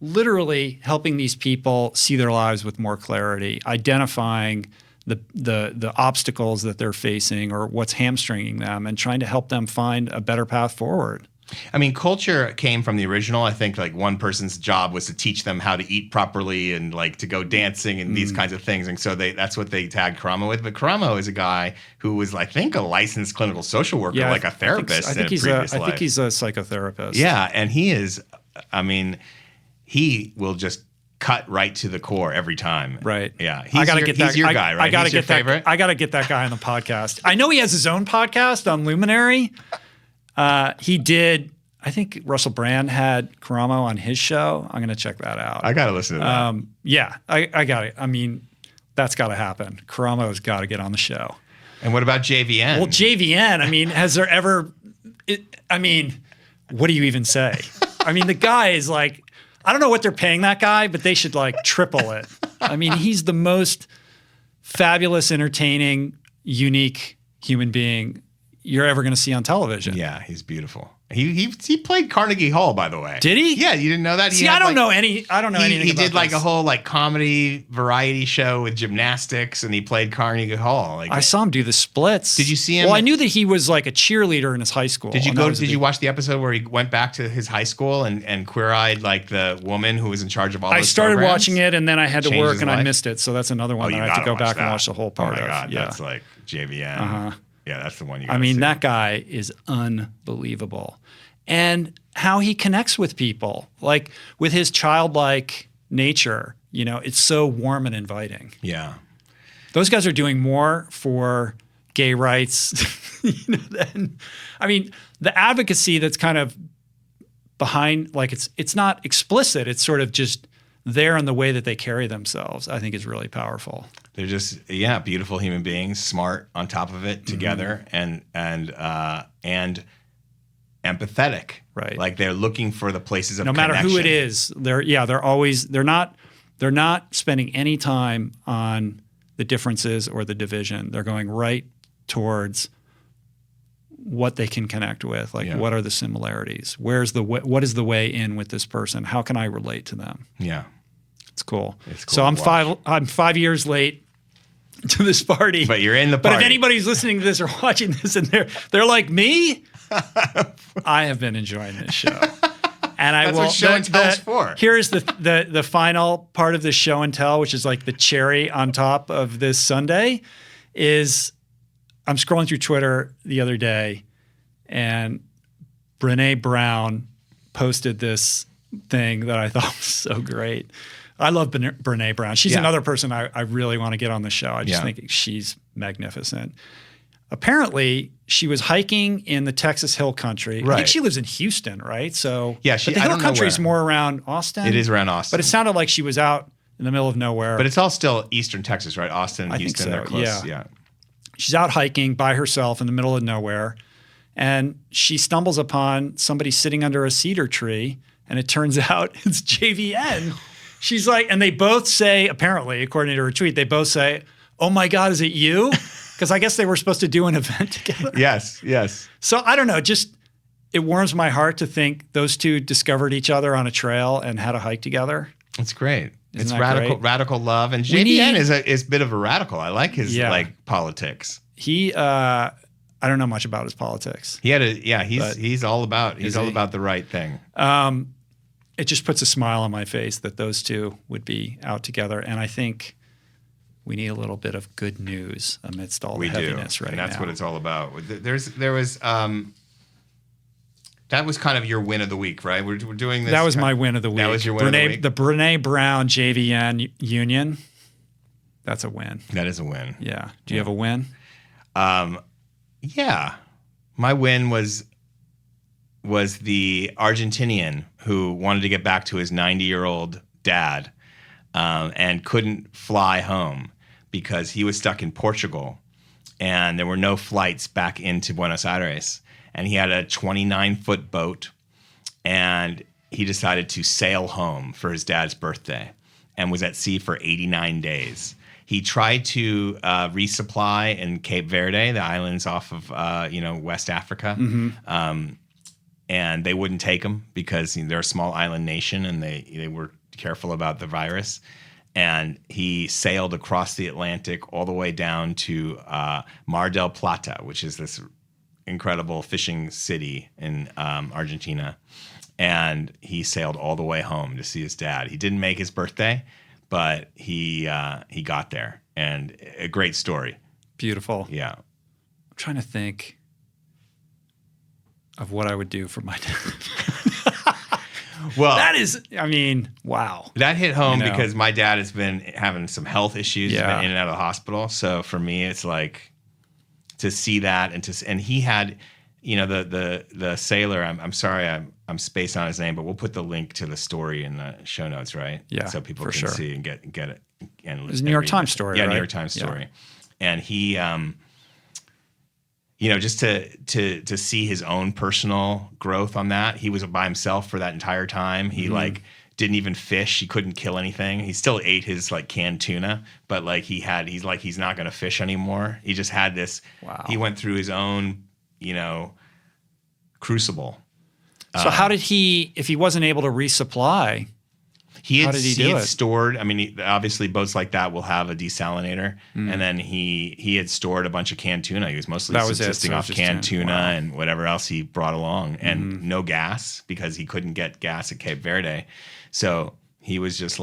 literally helping these people see their lives with more clarity, identifying the obstacles that they're facing or what's hamstringing them and trying to help them find a better path forward. I mean, culture came from the original. I think like one person's job was to teach them how to eat properly and like to go dancing and these kinds of things. And so that's what they tagged Karamo with. But Karamo is a guy who was, I think, a licensed clinical social worker, like a therapist. I think he's a psychotherapist. Yeah, and he is. I mean, he will just cut right to the core every time. Right. Yeah. He's your guy, right? He's your favorite? I got to get that guy on the podcast. I know he has his own podcast on Luminary. He did. I think Russell Brand had Karamo on his show. I'm going to check that out. I got to listen to that. Yeah, I got it. I mean, that's got to happen. Karamo's got to get on the show. And what about JVN? Well, JVN, I mean, has there ever what do you even say? I mean, the guy is like, I don't know what they're paying that guy, but they should like triple it. I mean, he's the most fabulous, entertaining, unique human being you're ever going to see on television. Yeah, he's beautiful. He played Carnegie Hall, by the way. Did he? Yeah, you didn't know that? See, I don't know anything about He did like this. a whole like comedy variety show with gymnastics, and he played Carnegie Hall. Like, I saw him do the splits. Did you see him? Well, I knew that he was like a cheerleader in his high school. Did you watch the episode where he went back to his high school and queer-eyed like the woman who was in charge of all those I started programs? watching it, and then I had to Changed work, his and I life? missed it. So that's another one Oh, that you I have to gotta go back that. and watch the whole part of. Oh my God, yeah. that's like JVN. Uh-huh. Yeah, that's the one you I gotta mean, see. that guy is unbelievable. And how he connects with people, like with his childlike nature, it's so warm and inviting. Yeah. Those guys are doing more for gay rights than, I mean, the advocacy that's kind of behind, like it's not explicit. It's sort of just there in the way that they carry themselves, I think is really powerful. They're just, beautiful human beings, smart on top of it together, and empathetic, right? Like they're looking for the places of no matter connection. who it is. They're not spending any time on the differences or the division. They're going right towards what they can connect with. Like, what are the similarities? What is the way in with this person? How can I relate to them? Yeah, it's cool. It's cool. So I'm 5 years late to this party, but you're in the party. But if anybody's listening to this or watching this and they're like me, I have been enjoying this show. And That's what show and tell is for. Here's the final part of the show and tell, which is like the cherry on top of this Sunday, is I'm scrolling through Twitter the other day, and Brene Brown posted this thing that I thought was so great. I love Brene Brown. She's another person I really want to get on the show. I just think she's magnificent. Apparently, she was hiking in the Texas Hill Country. Right. I think she lives in Houston, right? So yeah, but the Hill Country is more around Austin. It is around Austin. But it sounded like she was out in the middle of nowhere. But it's all still Eastern Texas, right? Austin, Houston, they're close. Yeah. She's out hiking by herself in the middle of nowhere, and she stumbles upon somebody sitting under a cedar tree, and it turns out it's JVN. She's like, and they both say, apparently, according to her tweet, they both say, "Oh my God, is it you?" Because I guess they were supposed to do an event together. Yes. So I don't know, just it warms my heart to think those two discovered each other on a trail and had a hike together. It's great. Isn't it's radical love, and JVN is a bit of a radical. I like his politics. He, I don't know much about his politics. He's all about the right thing. It just puts a smile on my face that those two would be out together, and I think we need a little bit of good news amidst all the heaviness right now. And that's what it's all about. That was kind of your win of the week, right? We're doing this. That was my win of the week. That was your win of the week? The Brene Brown JVN union. That's a win. That is a win. Yeah. Do you have a win? Yeah. My win was the Argentinian who wanted to get back to his 90-year-old dad and couldn't fly home because he was stuck in Portugal and there were no flights back into Buenos Aires. And he had a 29-foot boat, and he decided to sail home for his dad's birthday and was at sea for 89 days. He tried to resupply in Cape Verde, the islands off of West Africa, and they wouldn't take him because they're a small island nation and they were careful about the virus. And he sailed across the Atlantic all the way down to Mar del Plata, which is this incredible fishing city in Argentina, and he sailed all the way home to see his dad. He didn't make his birthday, but he got there, and a great story. Beautiful. Yeah. I'm trying to think of what I would do for my dad. Well, that is, I mean, wow. That hit home because my dad has been having some health issues. He's been in and out of the hospital. So for me, it's like to see that and he had, the sailor. I'm sorry, I'm spaced on his name, but we'll put the link to the story in the show notes, right? Yeah, so people can see and get it. And it was a New York Times story, yeah, right? New York Times story, and he. Just to see his own personal growth on that. He was by himself for that entire time. He didn't even fish. He couldn't kill anything. He still ate his canned tuna, but he's not going to fish anymore. He just had this. Wow. He went through his own, crucible. So how did he, if he wasn't able to resupply, how did he do it? Stored, obviously boats like that will have a desalinator, and then he had stored a bunch of canned tuna. He was mostly subsisting off canned tuna and whatever else he brought along, and no gas because he couldn't get gas at Cape Verde. So he was just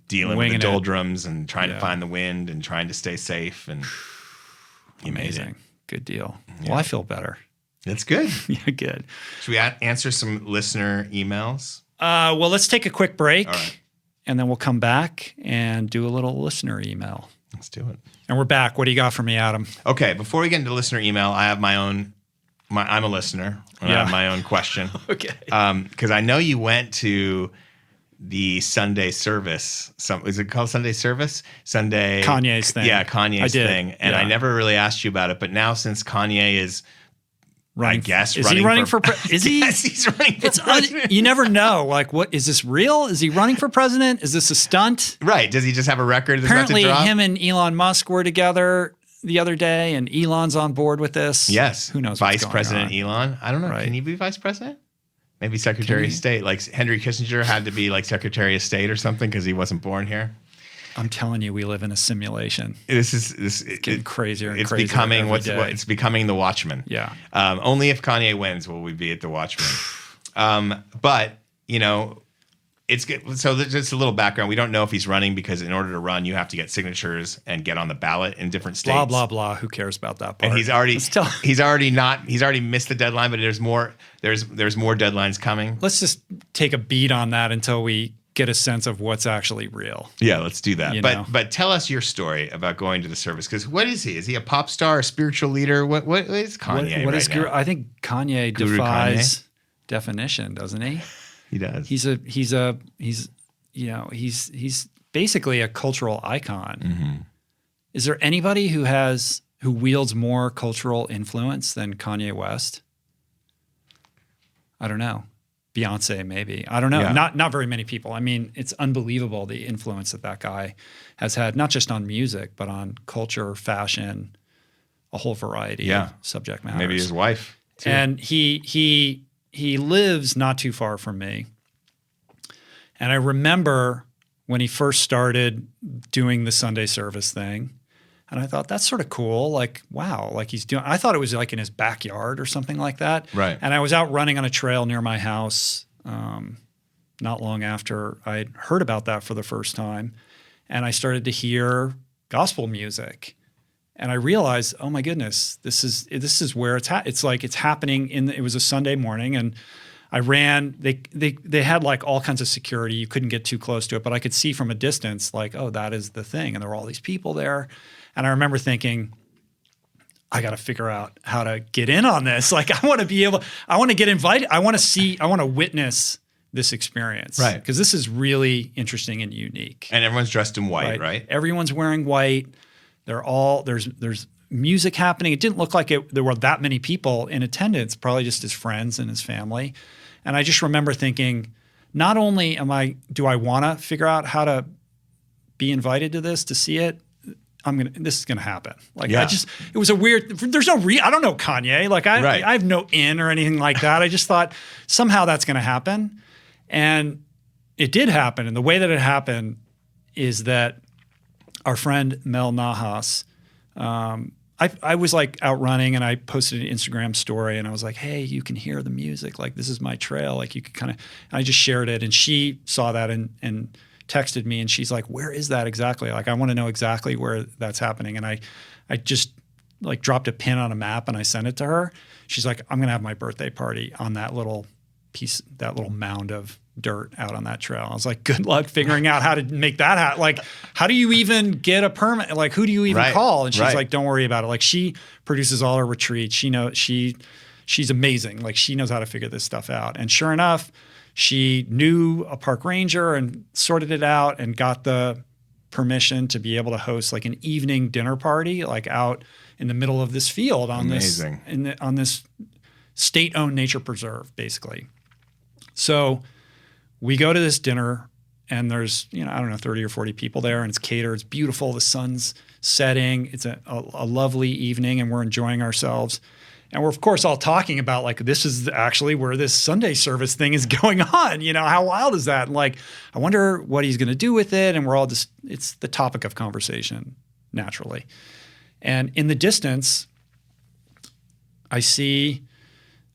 dealing with the doldrums and trying to find the wind and trying to stay safe, and he made it. Good deal. Yeah. Well, I feel better. That's good. Yeah, good. Should we answer some listener emails? Well, let's take a quick break, all right, and then we'll come back and do a little listener email. Let's do it. And we're back. What do you got for me, Adam? Okay, before we get into listener email, I have my own. I'm a listener, and I have my own question. Okay. Because I know you went to the Sunday service. Is it called Sunday service? Kanye's thing. Yeah, Kanye's thing. And yeah. I never really asked you about it, but now since Kanye is. Running, I guess is he running for is he? Yes, he's running for president. You never know. What is this real? Is he running for president? Is this a stunt? Right. Does he just have a record that's Apparently, about to drop? him and Elon Musk were together the other day, and Elon's on board with this. Yes. Who knows? Vice President Elon. I don't know. Right. Can he be vice president? Maybe Secretary of State. Like Henry Kissinger had to be Secretary of State or something because he wasn't born here. I'm telling you, we live in a simulation. It's getting crazier and it's crazier. It's becoming the Watchmen. Yeah. Only if Kanye wins will we be at the Watchmen. But it's good. So just a little background. We don't know if he's running because in order to run, you have to get signatures and get on the ballot in different states. Blah blah blah. Who cares about that part? And he's already missed the deadline. But there's more deadlines coming. Let's just take a beat on that until we get a sense of what's actually real. Yeah, let's do that. But tell us your story about going to the service, because what is he? Is he a pop star, a spiritual leader? What is Kanye now? I think Kanye defies definition, doesn't he? He does. He's basically a cultural icon. Mm-hmm. Is there anybody who wields more cultural influence than Kanye West? I don't know. Beyonce, maybe. I don't know. Yeah. Not very many people. It's unbelievable the influence that guy has had, not just on music, but on culture, fashion, a whole variety of subject matters. Maybe his wife, too. And he lives not too far from me. And I remember when he first started doing the Sunday service thing, and I thought, that's sort of cool. Wow, he's doing, I thought it was in his backyard or something like that. Right. And I was out running on a trail near my house not long after I had heard about that for the first time. And I started to hear gospel music. And I realized, oh my goodness, this is where it's it's happening it was a Sunday morning, and I ran. They had all kinds of security. You couldn't get too close to it, but I could see from a distance, oh, that is the thing. And there were all these people there. And I remember thinking, I got to figure out how to get in on this. I want to get invited. I want to witness this experience. Right. Because this is really interesting and unique. And everyone's dressed in white, right? Everyone's wearing white. There's music happening. It didn't look like there were that many people in attendance, probably just his friends and his family. And I just remember thinking, not only do I want to figure out how to be invited to this, to see it, this is gonna happen. It was a weird. There's no I don't know Kanye. I have no in or anything like that. I just thought somehow that's gonna happen, and it did happen. And the way that it happened is that our friend Mel Nahas, I was like out running and I posted an Instagram story and I was like, hey, you can hear the music. Like, this is my trail. Like, you could kind of, I just shared it and she saw that and texted me and she's like, where is that exactly? Like, I want to know exactly where that's happening. And I just like dropped a pin on a map and I sent it to her. She's like, I'm going to have my birthday party on that little piece, that little mound of dirt out on that trail. I was like, good luck figuring out how to make that happen. Like, how do you even get a permit? Like, who do you even call? And she's like, don't worry about it. Like, she produces all her retreats. She knows, she's amazing. Like, she knows how to figure this stuff out. And sure enough, she knew a park ranger and sorted it out and got the permission to be able to host like an evening dinner party, like out in the middle of this field on on this state-owned nature preserve, basically. So we go to this dinner and there's, 30 or 40 people there and it's catered. It's beautiful. The sun's setting. It's a lovely evening and we're enjoying ourselves. And we're, of course, all talking about like, this is actually where this Sunday service thing is going on. How wild is that? And like, I wonder what he's going to do with it. And we're all just, it's the topic of conversation naturally. And in the distance, I see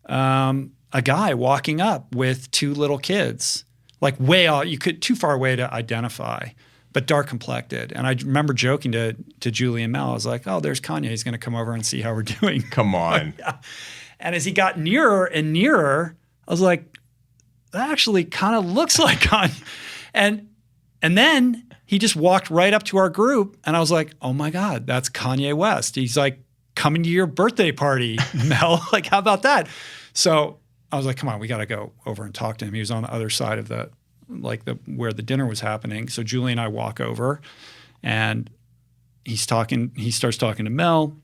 a guy walking up with two little kids, like way out, too far away to identify, but dark complected. And I remember joking to Julie and Mel, I was like, oh, there's Kanye. He's going to come over and see how we're doing. Come on. Yeah. And as he got nearer and nearer, I was like, that actually kind of looks like Kanye. And then he just walked right up to our group and I was like, oh my God, that's Kanye West. He's like coming to your birthday party, Mel. Like, how about that? So I was like, come on, we got to go over and talk to him. He was on the other side of where the dinner was happening. So Julie and I walk over and he starts talking to Mel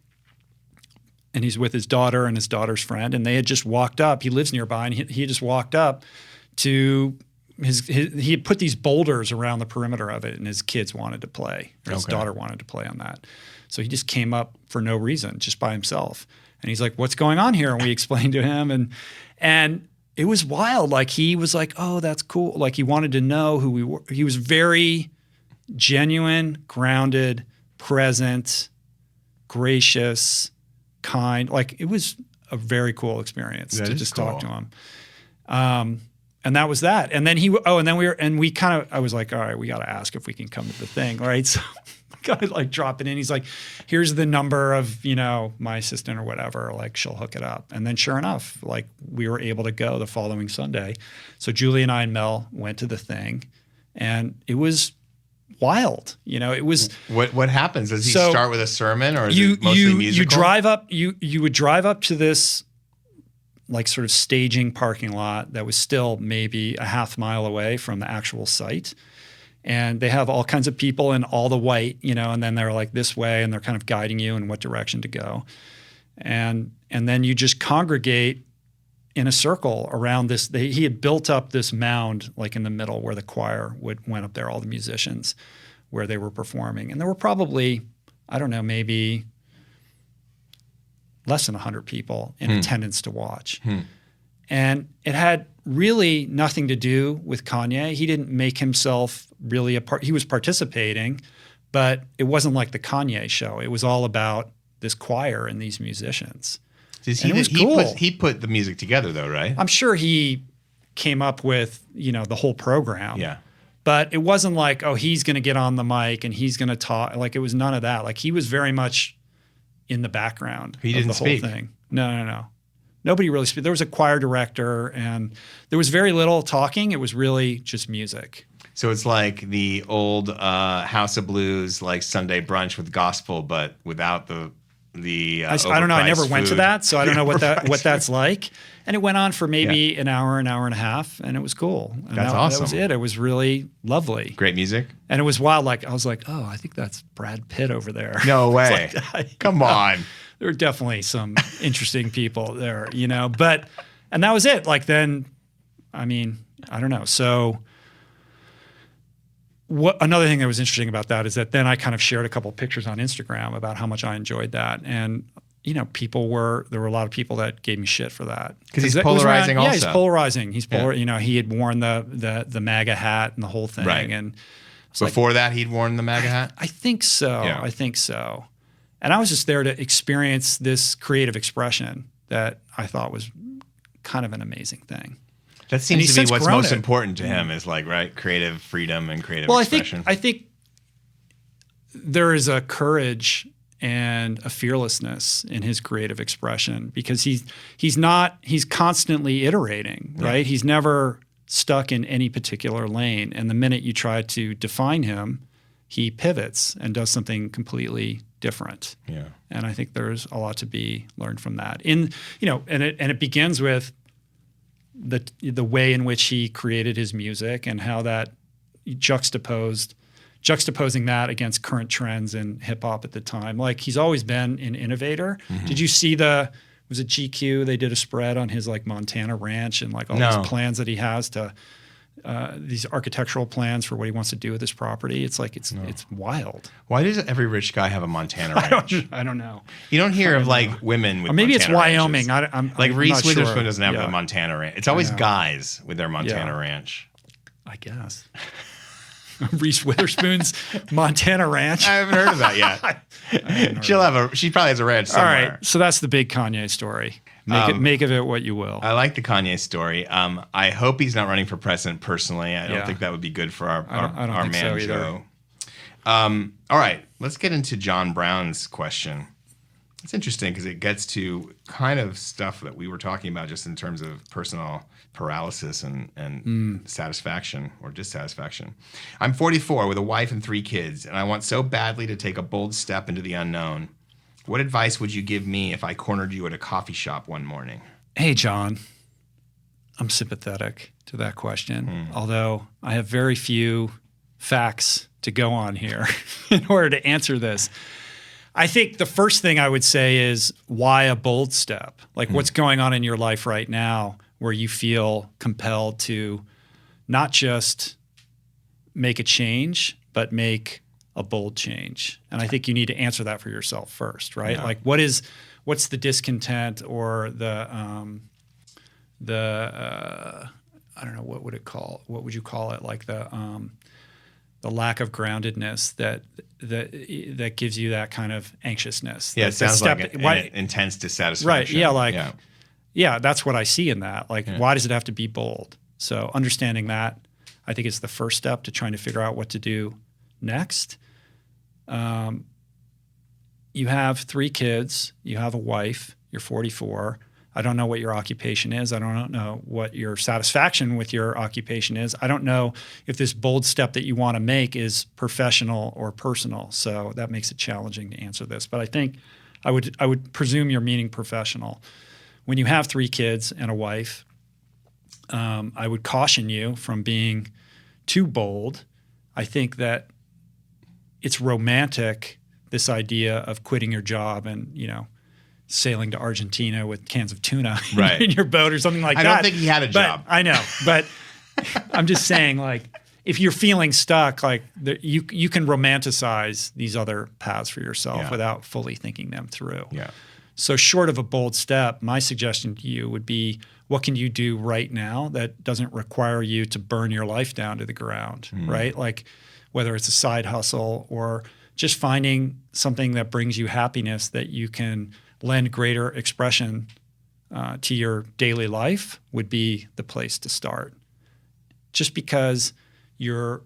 and he's with his daughter and his daughter's friend. And they had just walked up. He lives nearby and he just walked up to he had put these boulders around the perimeter of it and his kids wanted to play, or his daughter wanted to play on that. So he just came up for no reason, just by himself. And he's like, what's going on here? And we explained to him and it was wild. Like, he was like, oh, that's cool. Like, he wanted to know who we were. He was very genuine, grounded, present, gracious, kind. Like, it was a very cool experience to just talk to him. And that was that. And then I was like, all right, we got to ask if we can come to the thing. Right. So I like drop it in. He's like, here's the number of, my assistant or whatever, like she'll hook it up. And then sure enough, like we were able to go the following Sunday. So Julie and I and Mel went to the thing and it was wild. It was. What happens? Does he start with a sermon or is it mostly musical? You would drive up to this like sort of staging parking lot that was still maybe a half mile away from the actual site. And they have all kinds of people in all the white, and then they're like this way and they're kind of guiding you in what direction to go. And then you just congregate in a circle around this. He had built up this mound like in the middle where the choir went up there, all the musicians, where they were performing. And there were probably, I don't know, maybe less than 100 people in attendance to watch. And it had really nothing to do with Kanye. He didn't make himself really a part. He was participating, but it wasn't like the Kanye show. It was all about this choir and these musicians. It was cool. He put the music together though, right? I'm sure he came up with, the whole program. Yeah. But it wasn't like, oh, he's going to get on the mic and he's going to talk. Like, it was none of that. Like, he was very much in the background of the whole thing. No. Nobody really spoke. There was a choir director and there was very little talking. It was really just music. So it's like the old House of Blues, like Sunday brunch with gospel, but without the I don't know. I never went to that, so I don't know what that's like. And it went on for maybe an hour and a half, and it was cool. And that's awesome. That was it. It was really lovely. Great music. And it was wild. Like, I was like, oh, I think that's Brad Pitt over there. No way. Come on. There were definitely some interesting people there, but, and that was it. Like, then, I mean, I don't know. So another thing that was interesting about that is that then I kind of shared a couple of pictures on Instagram about how much I enjoyed that. And, there were a lot of people that gave me shit for that. Because he's polarizing also. Yeah, he's polarizing. He had worn the MAGA hat and the whole thing. Right. And before that, he'd worn the MAGA hat? I think so. Yeah. I think so. And I was just there to experience this creative expression that I thought was kind of an amazing thing. That seems to be what's most important to him is like, right, creative freedom and creative expression. I think there is a courage and a fearlessness in his creative expression because he's constantly iterating, right? He's never stuck in any particular lane. And the minute you try to define him, he pivots and does something completely different. Yeah. And I think there's a lot to be learned from that. And it begins with the way in which he created his music and how that juxtaposing that against current trends in hip hop at the time. Like he's always been an innovator. Mm-hmm. Did you see was it GQ? They did a spread on his like Montana ranch and like all these plans that he has to these architectural plans for what he wants to do with his property. It's like it's wild. Why does every rich guy have a Montana ranch? I don't know. You don't hear of like women with, or maybe Montana it's Wyoming. I'm like Reese Witherspoon doesn't have a Montana ranch. It's always guys with their Montana ranch. I guess. Reese Witherspoon's Montana ranch. I haven't heard of that yet. She probably has a ranch somewhere. All right, so that's the big Kanye story. Make of it what you will. I like the Kanye story. I hope he's not running for president personally. I don't think that would be good for our man Joe. All right, let's get into John Brown's question. It's interesting because it gets to kind of stuff that we were talking about just in terms of personal paralysis and satisfaction or dissatisfaction. I'm 44 with a wife and 3 kids, and I want so badly to take a bold step into the unknown. What advice would you give me if I cornered you at a coffee shop one morning? Hey, John. I'm sympathetic to that question, although I have very few facts to go on here in order to answer this. I think the first thing I would say is why a bold step? Like what's going on in your life right now where you feel compelled to not just make a change, but make a bold change. And I think you need to answer that for yourself first, right? Yeah. Like what's the discontent or the I don't know, what would you call it? Like the lack of groundedness that gives you that kind of anxiousness. Yeah, it sounds like an intense dissatisfaction. Right, yeah, that's what I see in that. Like, why does it have to be bold? So understanding that, I think is the first step to trying to figure out what to do next. You have 3 kids, you have a wife, you're 44. I don't know what your occupation is. I don't know what your satisfaction with your occupation is. I don't know if this bold step that you want to make is professional or personal. So that makes it challenging to answer this. But I think I would presume you're meaning professional. When you have 3 kids and a wife, I would caution you from being too bold. I think that it's romantic, this idea of quitting your job and, sailing to Argentina with cans of tuna in your boat or something like that. I don't think he had a job. I know, but I'm just saying, like, if you're feeling stuck, like you can romanticize these other paths for yourself without fully thinking them through. Yeah. So short of a bold step, my suggestion to you would be, what can you do right now that doesn't require you to burn your life down to the ground, right? Like whether it's a side hustle or just finding something that brings you happiness that you can lend greater expression to your daily life would be the place to start. Just because you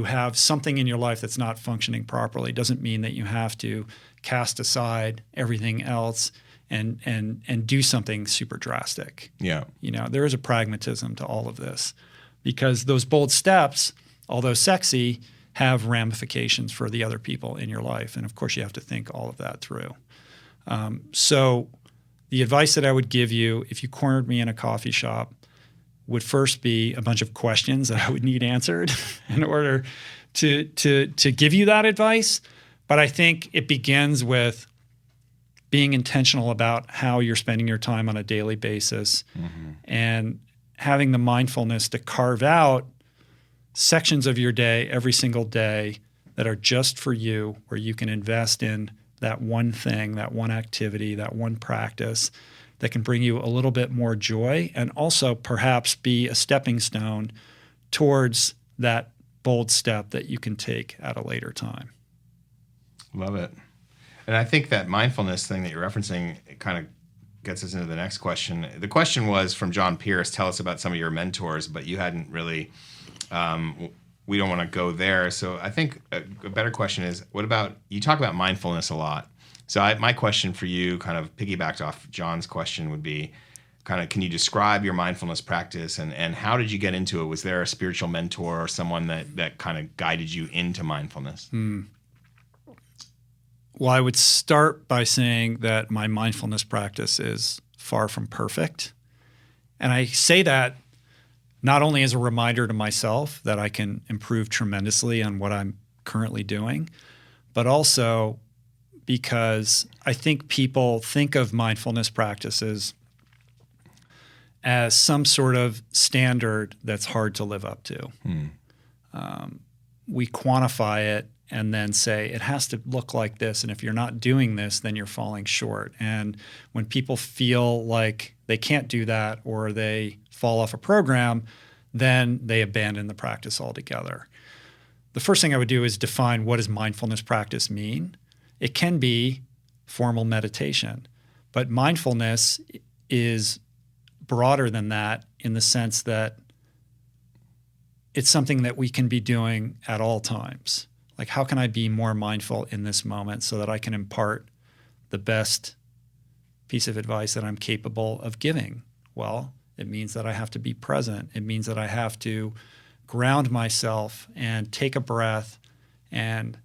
have something in your life that's not functioning properly doesn't mean that you have to cast aside everything else and do something super drastic. Yeah. There is a pragmatism to all of this because those bold steps, although sexy, have ramifications for the other people in your life. And of course, you have to think all of that through. So the advice that I would give you if you cornered me in a coffee shop would first be a bunch of questions that I would need answered in order to give you that advice. But I think it begins with being intentional about how you're spending your time on a daily basis and having the mindfulness to carve out sections of your day every single day that are just for you, where you can invest in that one thing, that one activity, that one practice that can bring you a little bit more joy and also perhaps be a stepping stone towards that bold step that you can take at a later time. Love it. And I think that mindfulness thing that you're referencing, it kind of gets us into the next question. The question was from John Pierce, tell us about some of your mentors, but you hadn't really, we don't want to go there. So I think a better question is, what about, you talk about mindfulness a lot. So my question for you, kind of piggybacked off John's question, would be kind of, can you describe your mindfulness practice and how did you get into it? Was there a spiritual mentor or someone that kind of guided you into mindfulness? Well, I would start by saying that my mindfulness practice is far from perfect. And I say that not only as a reminder to myself that I can improve tremendously on what I'm currently doing, but also because I think people think of mindfulness practices as some sort of standard that's hard to live up to. We quantify it and then say it has to look like this, and if you're not doing this, then you're falling short. And when people feel like they can't do that or they fall off a program, then they abandon the practice altogether. The first thing I would do is define, what does mindfulness practice mean? It can be formal meditation, but mindfulness is broader than that in the sense that it's something that we can be doing at all times. Like, how can I be more mindful in this moment so that I can impart the best piece of advice that I'm capable of giving? Well, it means that I have to be present. It means that I have to ground myself and take a breath and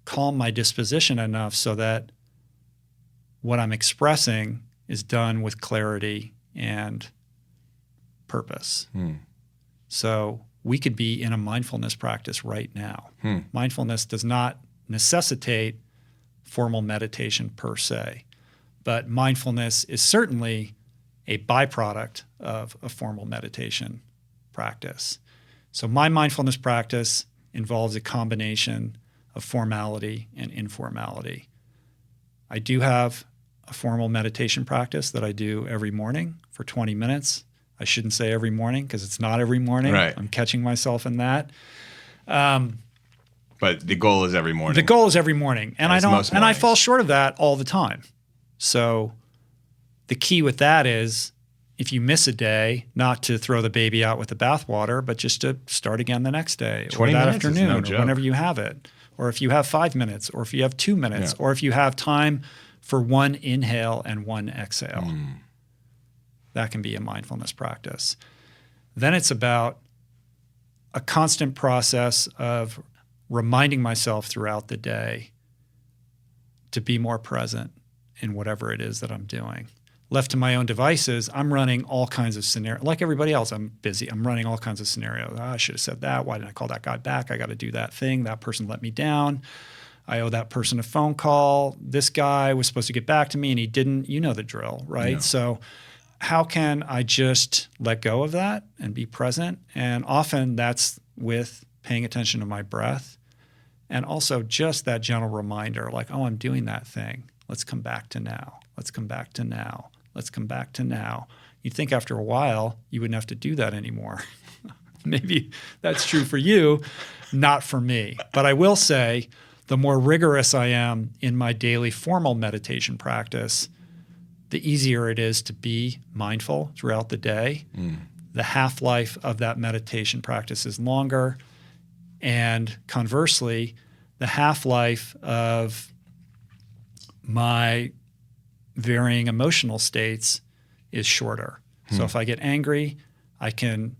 calm my disposition enough so that what I'm expressing is done with clarity and purpose. So we could be in a mindfulness practice right now. Mindfulness does not necessitate formal meditation per se, but mindfulness is certainly a byproduct of a formal meditation practice. So my mindfulness practice involves a combination of formality and informality. I do have a formal meditation practice that I do every morning for 20 minutes. I shouldn't say every morning because it's not every morning. Right. I'm catching myself in that. But the goal is every morning. The goal is every morning. And I fall short of that all the time. So the key with that is, if you miss a day, not to throw the baby out with the bathwater, but just to start again the next day or that afternoon or whenever you have it. Or if you have 5 minutes, or if you have 2 minutes, or if you have time for one inhale and one exhale. That can be a mindfulness practice. Then it's about a constant process of reminding myself throughout the day to be more present in whatever it is that I'm doing. Left to my own devices, I'm running all kinds of scenarios. Like everybody else, I'm busy. I'm running all kinds of scenarios. I should have said that. Why didn't I call that guy back? I got to do that thing. That person let me down. I owe that person a phone call. This guy was supposed to get back to me and he didn't. You know the drill, right? Yeah. So how can I just let go of that and be present? And often that's with paying attention to my breath and also just that gentle reminder, like, oh, I'm doing that thing. Let's come back to now. Let's come back to now. Let's come back to now. You'd think after a while you wouldn't have to do that anymore. Maybe that's true for you, not for me. But I will say, the more rigorous I am in my daily formal meditation practice, the easier it is to be mindful throughout the day. The half-life of that meditation practice is longer. And conversely, the half-life of my varying emotional states is shorter. So if I get angry, I can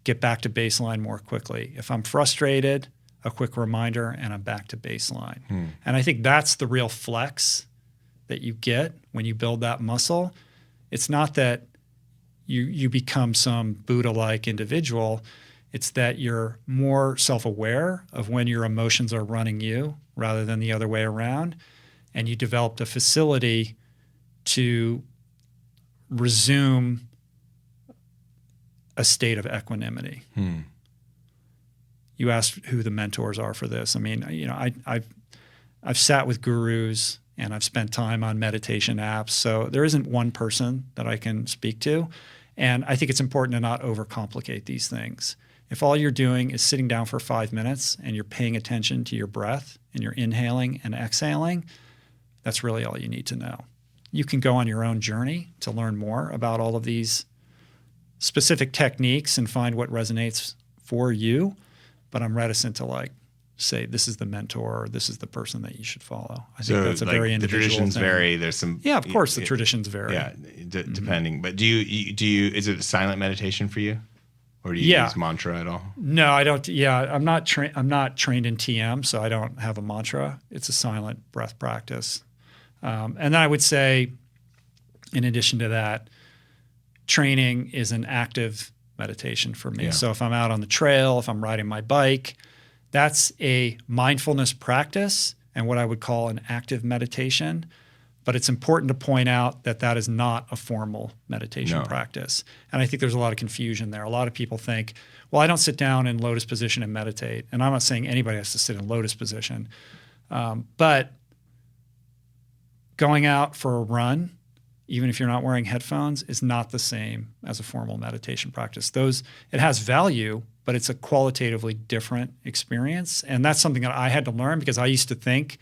get back to baseline more quickly. If I'm frustrated, a quick reminder and I'm back to baseline. And I think that's the real flex that you get when you build that muscle. It's not that you become some Buddha-like individual. It's that you're more self-aware of when your emotions are running you rather than the other way around. And you developed a facility to resume a state of equanimity. You asked who the mentors are for this. I mean, you know, I've sat with gurus and I've spent time on meditation apps. So there isn't one person that I can speak to. And I think it's important to not overcomplicate these things. If all you're doing is sitting down for 5 minutes and you're paying attention to your breath and you're inhaling and exhaling, That's really all you need to know. You can go on your own journey to learn more about all of these specific techniques and find what resonates for you. But I'm reticent to like say this is the mentor or this is the person that you should follow. I think that's a very individual the traditions thing. Vary. There's some of course the traditions vary. Yeah, depending. But do you is it a silent meditation for you, or do you use mantra at all? No, I don't. Yeah, I'm not trained in TM, so I don't have a mantra. It's a silent breath practice. And then I would say, in addition to that, training is an active meditation for me. Yeah. So if I'm out on the trail, if I'm riding my bike, that's a mindfulness practice and what I would call an active meditation. But it's important to point out that that is not a formal meditation practice. And I think there's a lot of confusion there. A lot of people think, well, I don't sit down in lotus position and meditate. And I'm not saying anybody has to sit in lotus position. But going out for a run, even if you're not wearing headphones, is not the same as a formal meditation practice. It has value, but it's a qualitatively different experience. And that's something that I had to learn because I used to think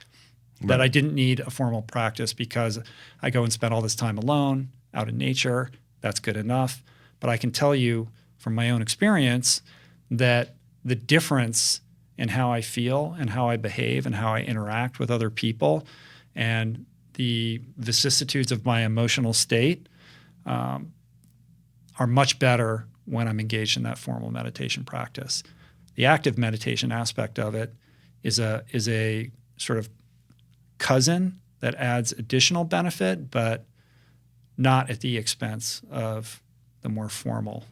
that I didn't need a formal practice because I go and spend all this time alone, out in nature. That's good enough. But I can tell you from my own experience that the difference in how I feel and how I behave and how I interact with other people and the vicissitudes of my emotional state are much better when I'm engaged in that formal meditation practice. The active meditation aspect of it is a sort of cousin that adds additional benefit, but not at the expense of the more formal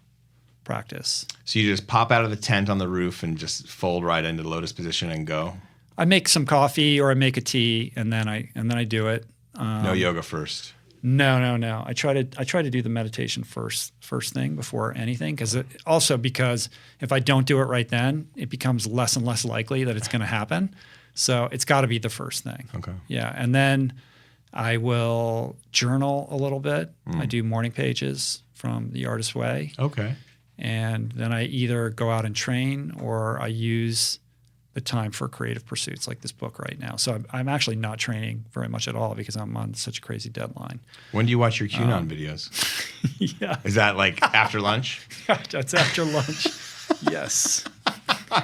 practice. So you just pop out of the tent on the roof and just fold right into lotus position and go? I make some coffee or I make a tea and then I do it. No yoga first. No. I try to do the meditation first thing before anything, because if I don't do it right then, it becomes less and less likely that it's going to happen. So it's got to be the first thing. Okay. Yeah, and then I will journal a little bit. I do morning pages from The Artist's Way. Okay. And then I either go out and train or I use the time for creative pursuits like this book right now. So I'm actually not training very much at all because I'm on such a crazy deadline. When do you watch your QAnon videos? Yeah. Is that like after lunch? That's after lunch. Yes.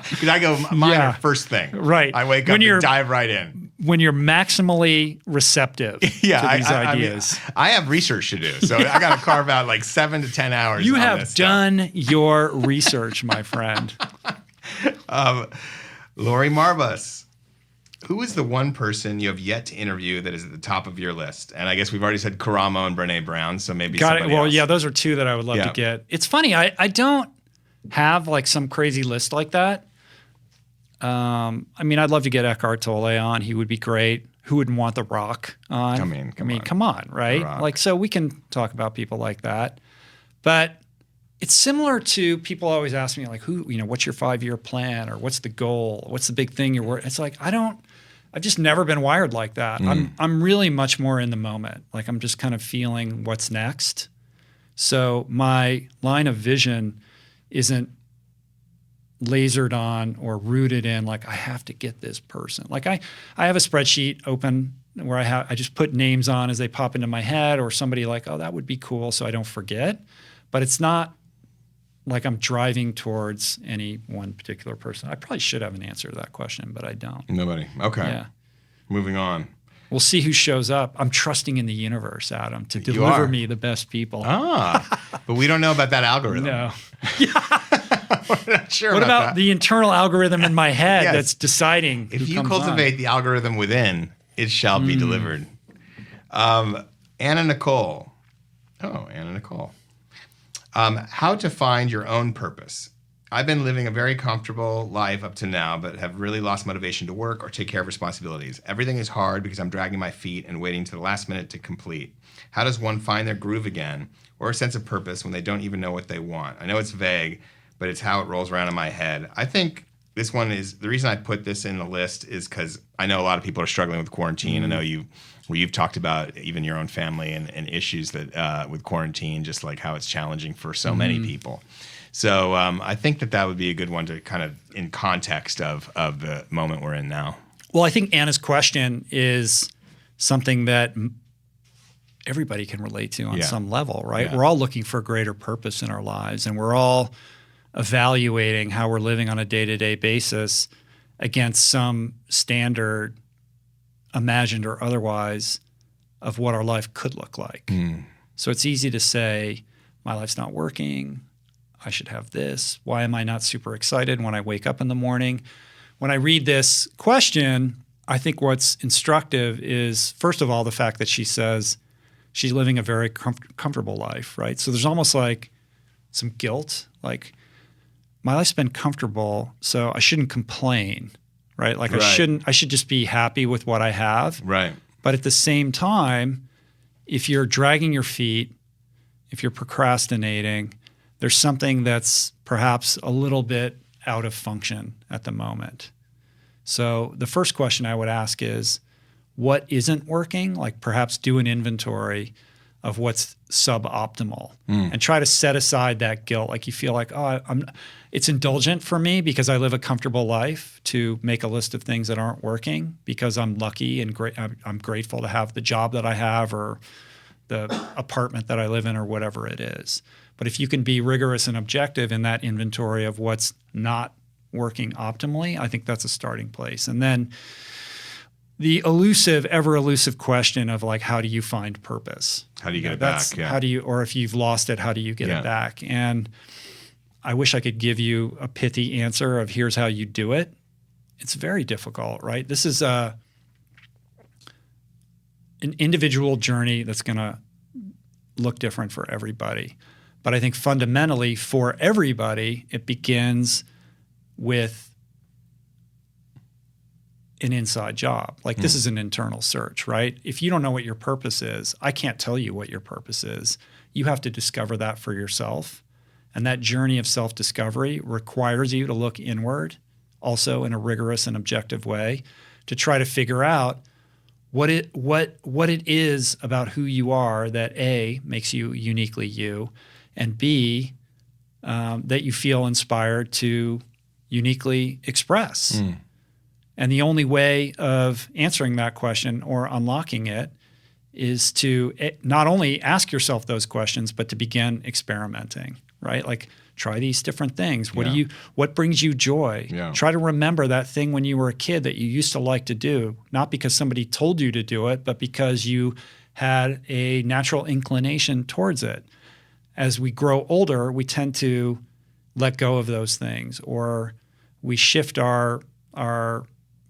Because I go, mine are first thing. Right. I wake up and dive right in. When you're maximally receptive to these ideas. I have research to do. So I got to carve out like 7 to 10 hours. You have done your research, my friend. Lori Marbus, who is the one person you have yet to interview that is at the top of your list? And I guess we've already said Karamo and Brene Brown, so maybe somebody else. Yeah, those are two that I would love to get. It's funny, I don't have like some crazy list like that. I mean, I'd love to get Eckhart Tolle on. He would be great. Who wouldn't want The Rock on? Come on, right? Like, so we can talk about people like that. But it's similar to people always ask me like, what's your 5-year plan or what's the goal? What's the big thing you're working? It's like, I've just never been wired like that. I'm really much more in the moment. Like I'm just kind of feeling what's next. So my line of vision isn't lasered on or rooted in like, I have to get this person. Like I have a spreadsheet open where I just put names on as they pop into my head or somebody like, oh, that would be cool. So I don't forget, but it's not like I'm driving towards any one particular person. I probably should have an answer to that question, but I don't. Nobody. Okay. Yeah. Moving on. We'll see who shows up. I'm trusting in the universe, Adam, to deliver me the best people. But we don't know about that algorithm. No. We're not sure what about that. The internal algorithm in my head that's deciding if you cultivate the algorithm within, it shall be delivered. Anna Nicole. Oh, Anna Nicole. How to find your own purpose. I've been living a very comfortable life up to now, but have really lost motivation to work or take care of responsibilities. Everything is hard because I'm dragging my feet and waiting to the last minute to complete. How does one find their groove again or a sense of purpose when they don't even know what they want? I know it's vague, but it's how it rolls around in my head. I think this one is, the reason I put this in the list is because I know a lot of people are struggling with quarantine. I know you've talked about even your own family and issues that with quarantine, just like how it's challenging for so many people. So I think that would be a good one to kind of in context of the moment we're in now. Well, I think Anna's question is something that everybody can relate to on some level, right? Yeah. We're all looking for greater purpose in our lives, and we're all evaluating how we're living on a day-to-day basis against some standard, imagined or otherwise, of what our life could look like. So it's easy to say, my life's not working, I should have this. Why am I not super excited when I wake up in the morning? When I read this question, I think what's instructive is, first of all, the fact that she says she's living a very comfortable life, right? So there's almost like some guilt, like my life's been comfortable, so I shouldn't complain, right? Like I should just be happy with what I have. Right. But at the same time, if you're dragging your feet, if you're procrastinating, there's something that's perhaps a little bit out of function at the moment. So the first question I would ask is, what isn't working? Like perhaps do an inventory of what's suboptimal and try to set aside that guilt. Like you feel like, it's indulgent for me because I live a comfortable life to make a list of things that aren't working because I'm lucky and I'm grateful to have the job that I have or the apartment that I live in or whatever it is. But if you can be rigorous and objective in that inventory of what's not working optimally, I think that's a starting place. And then the ever elusive question of like, how do you find purpose? How do you get it back? Yeah. How do you, or if you've lost it, how do you get it back? And I wish I could give you a pithy answer of here's how you do it. It's very difficult, right? This is an individual journey that's going to look different for everybody. But I think fundamentally for everybody, it begins with an inside job. Like this is an internal search, right? If you don't know what your purpose is, I can't tell you what your purpose is. You have to discover that for yourself. And that journey of self-discovery requires you to look inward, also in a rigorous and objective way, to try to figure out what it is about who you are that A, makes you uniquely you, and B, that you feel inspired to uniquely express. And the only way of answering that question or unlocking it is to not only ask yourself those questions, but to begin experimenting, right? Like try these different things. What brings you joy? Yeah. Try to remember that thing when you were a kid that you used to like to do, not because somebody told you to do it, but because you had a natural inclination towards it. As we grow older, we tend to let go of those things, or we shift our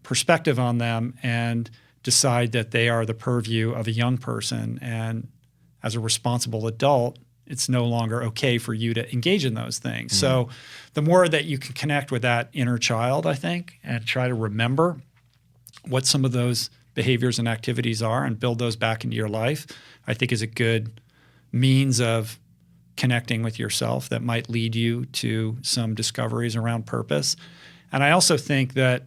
perspective on them and decide that they are the purview of a young person. And as a responsible adult, it's no longer okay for you to engage in those things. So the more that you can connect with that inner child, I think, and try to remember what some of those behaviors and activities are and build those back into your life, I think is a good means of connecting with yourself that might lead you to some discoveries around purpose. And I also think that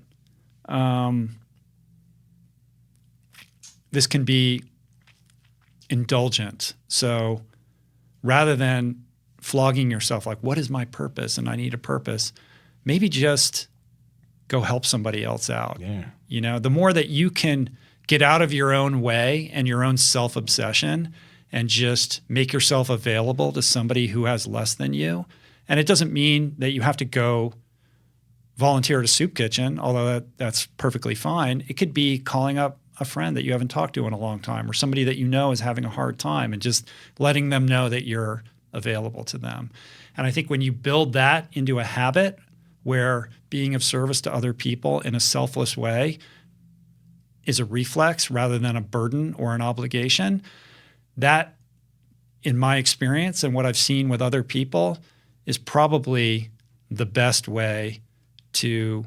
this can be indulgent. So rather than flogging yourself like, what is my purpose and I need a purpose, maybe just go help somebody else out. Yeah. You know, the more that you can get out of your own way and your own self-obsession and just make yourself available to somebody who has less than you. And it doesn't mean that you have to go volunteer at a soup kitchen, although that's perfectly fine. It could be calling up a friend that you haven't talked to in a long time, or somebody that you know is having a hard time, and just letting them know that you're available to them. And I think when you build that into a habit where being of service to other people in a selfless way is a reflex rather than a burden or an obligation, that, in my experience and what I've seen with other people, is probably the best way to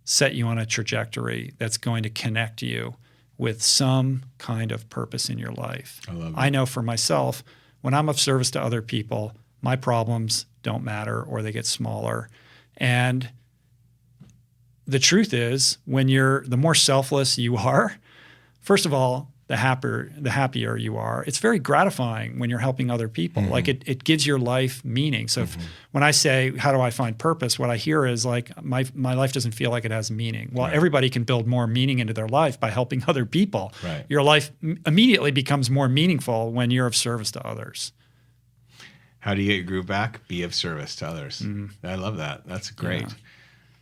set you on a trajectory that's going to connect you with some kind of purpose in your life. I love it. I know for myself, when I'm of service to other people, my problems don't matter or they get smaller. And the truth is, the more selfless you are, first of all, the happier you are. It's very gratifying when you're helping other people. Like it gives your life meaning. So when I say, how do I find purpose? What I hear is like, my life doesn't feel like it has meaning. Well, everybody can build more meaning into their life by helping other people. Right. Your life immediately becomes more meaningful when you're of service to others. How do you get your groove back? Be of service to others. I love that. That's great. Yeah.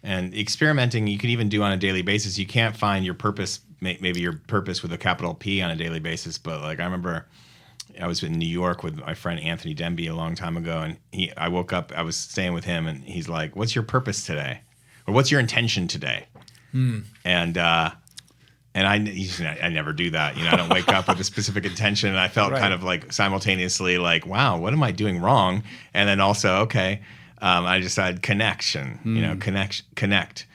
And experimenting, you can even do on a daily basis. You can't find your purpose, maybe your purpose with a capital P on a daily basis. But like I remember I was in New York with my friend Anthony Demby a long time ago. And I woke up, I was staying with him and he's like, what's your purpose today? Or what's your intention today? And I never do that. I don't wake up with a specific intention. And I felt kind of like simultaneously like, wow, what am I doing wrong? And then also, okay, I decided connection, connect.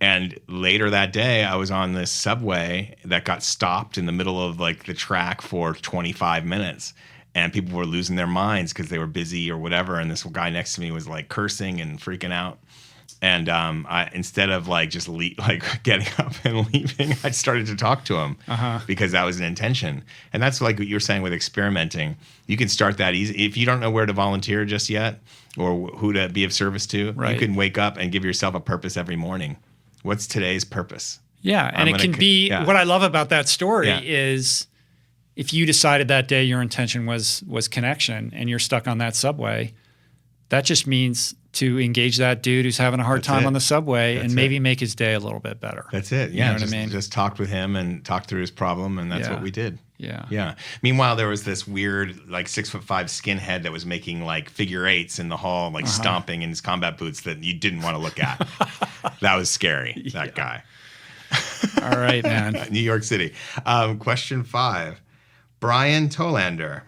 And later that day, I was on this subway that got stopped in the middle of like the track for 25 minutes. And people were losing their minds because they were busy or whatever. And this guy next to me was like cursing and freaking out. And I, instead of like just getting up and leaving, I started to talk to him because that was an intention. And that's like what you were saying with experimenting. You can start that easy. If you don't know where to volunteer just yet or who to be of service to, you can wake up and give yourself a purpose every morning. What's today's purpose? Yeah, and it can be what I love about that story is if you decided that day your intention was connection and you're stuck on that subway, that just means to engage that dude who's having a hard time on the subway and maybe make his day a little bit better. That's it. Yeah. You know what I mean? Just talked with him and talked through his problem, and that's what we did. Yeah. Yeah. Meanwhile, there was this weird, like 6'5" skinhead that was making like figure eights in the hall, like stomping in his combat boots that you didn't want to look at. That was scary, that guy. All right, man. New York City. Question 5. Brian Tolander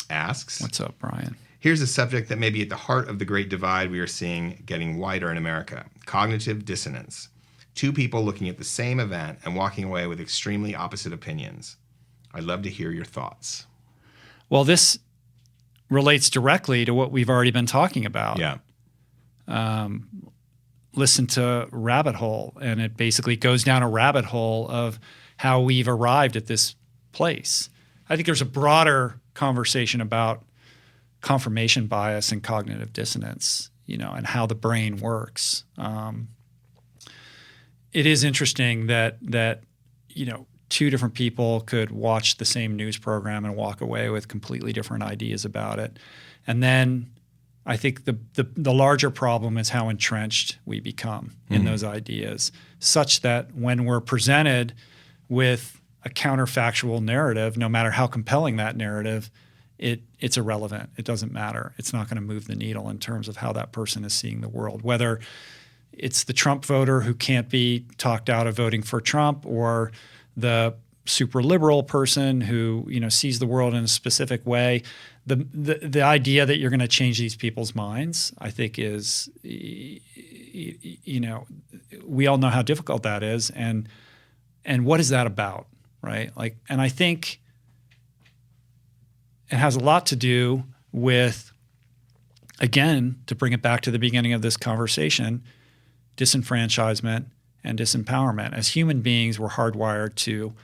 asks. What's up, Brian? Here's a subject that may be at the heart of the great divide we are seeing getting wider in America: cognitive dissonance. Two people looking at the same event and walking away with extremely opposite opinions. I'd love to hear your thoughts. Well, this relates directly to what we've already been talking about. Yeah. Listen to Rabbit Hole, and it basically goes down a rabbit hole of how we've arrived at this place. I think there's a broader conversation about confirmation bias and cognitive dissonance, and how the brain works. It is interesting that two different people could watch the same news program and walk away with completely different ideas about it. And then I think the larger problem is how entrenched we become in those ideas, such that when we're presented with a counterfactual narrative, no matter how compelling that narrative, it's irrelevant. It doesn't matter. It's not going to move the needle in terms of how that person is seeing the world, whether it's the Trump voter who can't be talked out of voting for Trump, or the super liberal person who sees the world in a specific way. The idea that you're going to change these people's minds, I think, is we all know how difficult that is, and what is that about, right? And I think it has a lot to do with, again, to bring it back to the beginning of this conversation, disenfranchisement and disempowerment. As human beings, we're hardwired to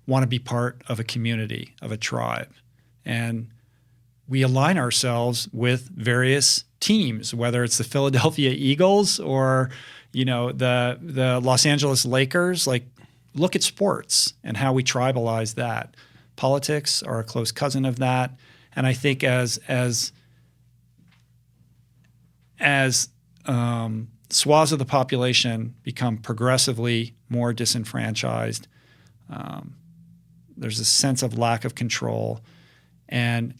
want to be part of a community, of a tribe. And we align ourselves with various teams, whether it's the Philadelphia Eagles or, the Los Angeles Lakers. Like, look at sports and how we tribalize that. Politics are a close cousin of that. And I think as swaths of the population become progressively more disenfranchised, there's a sense of lack of control. And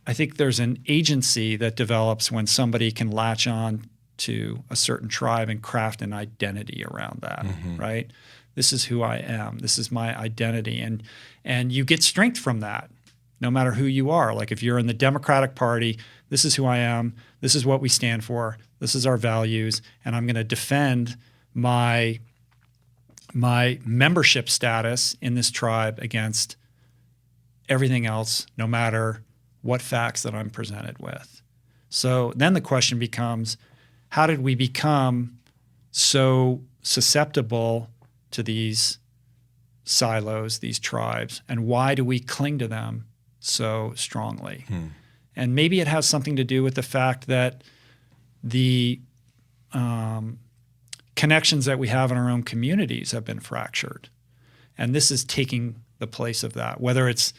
I think there's an agency that develops when somebody can latch on to a certain tribe and craft an identity around that, right? This is who I am. This is my identity. And you get strength from that, no matter who you are. Like if you're in the Democratic Party, this is who I am. This is what we stand for. This is our values. And I'm going to defend my membership status in this tribe against everything else, no matter what facts that I'm presented with. So then the question becomes, how did we become so susceptible to these silos, these tribes, and why do we cling to them so strongly? And maybe it has something to do with the fact that the connections that we have in our own communities have been fractured. And this is taking the place of that, whether it's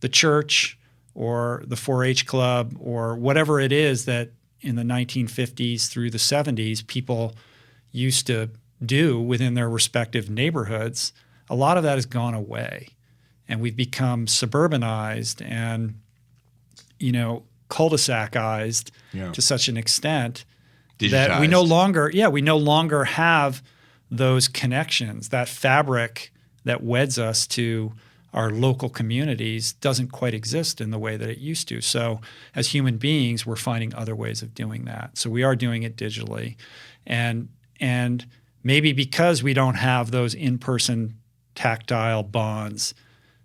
the church or the 4-H club or whatever it is that in the 1950s through the 70s people used to do within their respective neighborhoods. A lot of that has gone away, and we've become suburbanized and, cul-de-sacized to such an extent that we no longer have those connections. That fabric that weds us to our local communities doesn't quite exist in the way that it used to. So as human beings, we're finding other ways of doing that. So we are doing it digitally. And maybe because we don't have those in-person tactile bonds,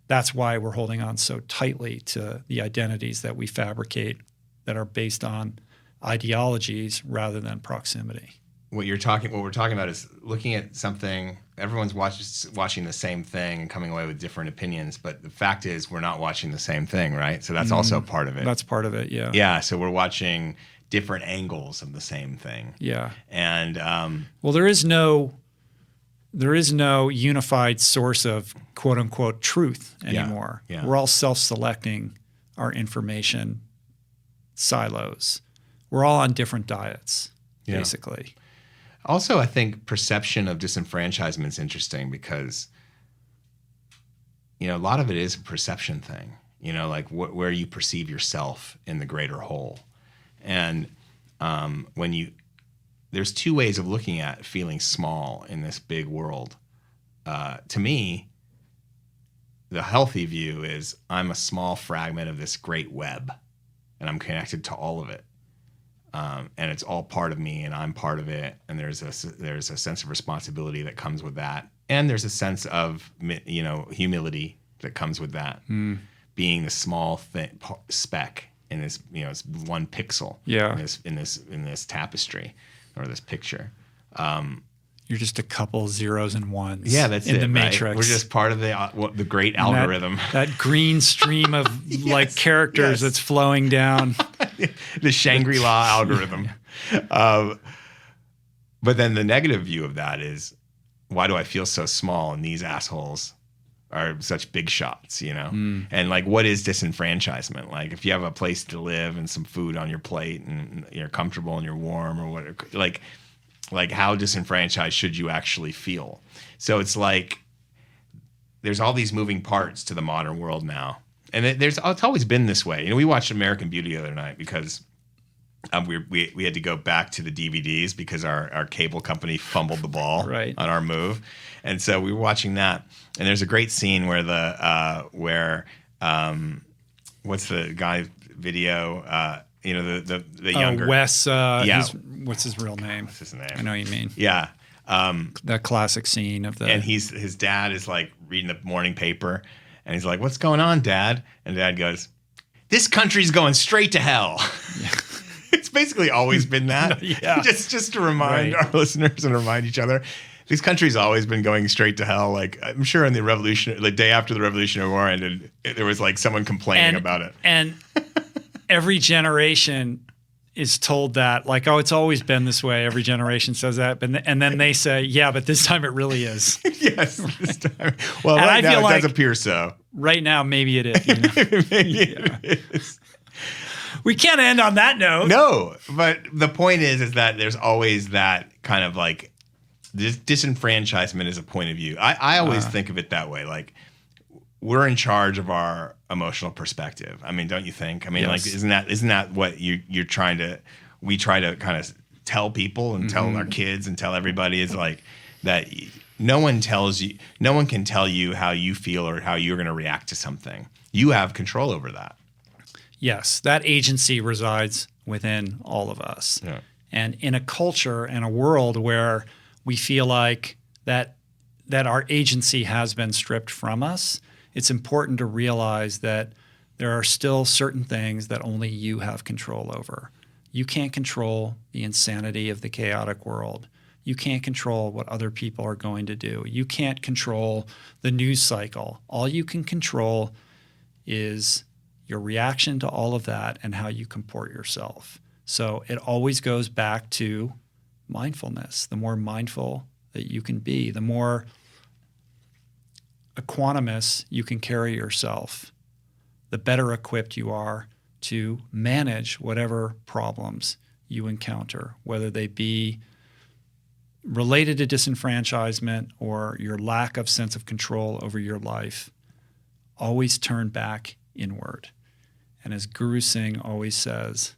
that's why we're holding on so tightly to the identities that we fabricate that are based on ideologies rather than proximity. What we're talking about is looking at something. Everyone's watching the same thing and coming away with different opinions, but the fact is we're not watching the same thing, right? So that's also part of it. That's part of it, yeah. Yeah, so we're watching different angles of the same thing. Yeah. And well, there is no unified source of quote unquote truth anymore. Yeah. We're all self-selecting our information silos. We're all on different diets, basically. Also, I think perception of disenfranchisement is interesting because, a lot of it is a perception thing, like where you perceive yourself in the greater whole. And there's two ways of looking at feeling small in this big world. To me, the healthy view is I'm a small fragment of this great web, and I'm connected to all of it. And it's all part of me, and I'm part of it. And there's a sense of responsibility that comes with that, and there's a sense of humility that comes with that. Being the small speck in this, it's one pixel. In this tapestry or this picture. You're just a couple zeros and ones. Yeah, that's in the Matrix. Right? We're just part of the great algorithm. That green stream of like characters that's flowing down. The Shangri-La algorithm. But then the negative view of that is, why do I feel so small and these assholes are such big shots, And like, what is disenfranchisement? Like, if you have a place to live and some food on your plate and you're comfortable and you're warm or whatever, like how disenfranchised should you actually feel? So it's like there's all these moving parts to the modern world now. And it's always been this way. We watched American Beauty the other night because we had to go back to the DVDs because our cable company fumbled the ball on our move. And so we were watching that. And there's a great scene where what's the guy video? The younger Wes. What's his real name? What's his name? I know what you mean. Yeah. That classic scene of and his dad is like reading the morning paper, and he's like, "What's going on, Dad?" And Dad goes, "This country's going straight to hell." Yeah. It's basically always been that. Yeah. just to remind our listeners and remind each other. This country's always been going straight to hell. Like, I'm sure in the day after the Revolutionary War ended, there was like someone complaining about it. And every generation is told that, like, oh, it's always been this way. Every generation says that. And then they say, yeah, but this time it really is. Yes, this time. Well, and right now it does appear so. Right now, maybe it is. Maybe it is. We can't end on that note. No, but the point is that there's always that kind of like disenfranchisement is a point of view. I always think of it that way. Like, we're in charge of our emotional perspective. I mean, don't you think? I mean, like, isn't that what we try to kind of tell people and tell our kids and tell everybody is like that no one can tell you how you feel or how you're going to react to something. You have control over that. Yes, that agency resides within all of us. Yeah. And in a culture and a world where we feel like that our agency has been stripped from us, it's important to realize that there are still certain things that only you have control over. You can't control the insanity of the chaotic world. You can't control what other people are going to do. You can't control the news cycle. All you can control is your reaction to all of that and how you comport yourself. So it always goes back to mindfulness. The more mindful that you can be, the more equanimous you can carry yourself, the better equipped you are to manage whatever problems you encounter, whether they be related to disenfranchisement or your lack of sense of control over your life. Always turn back inward. And as Guru Singh always says,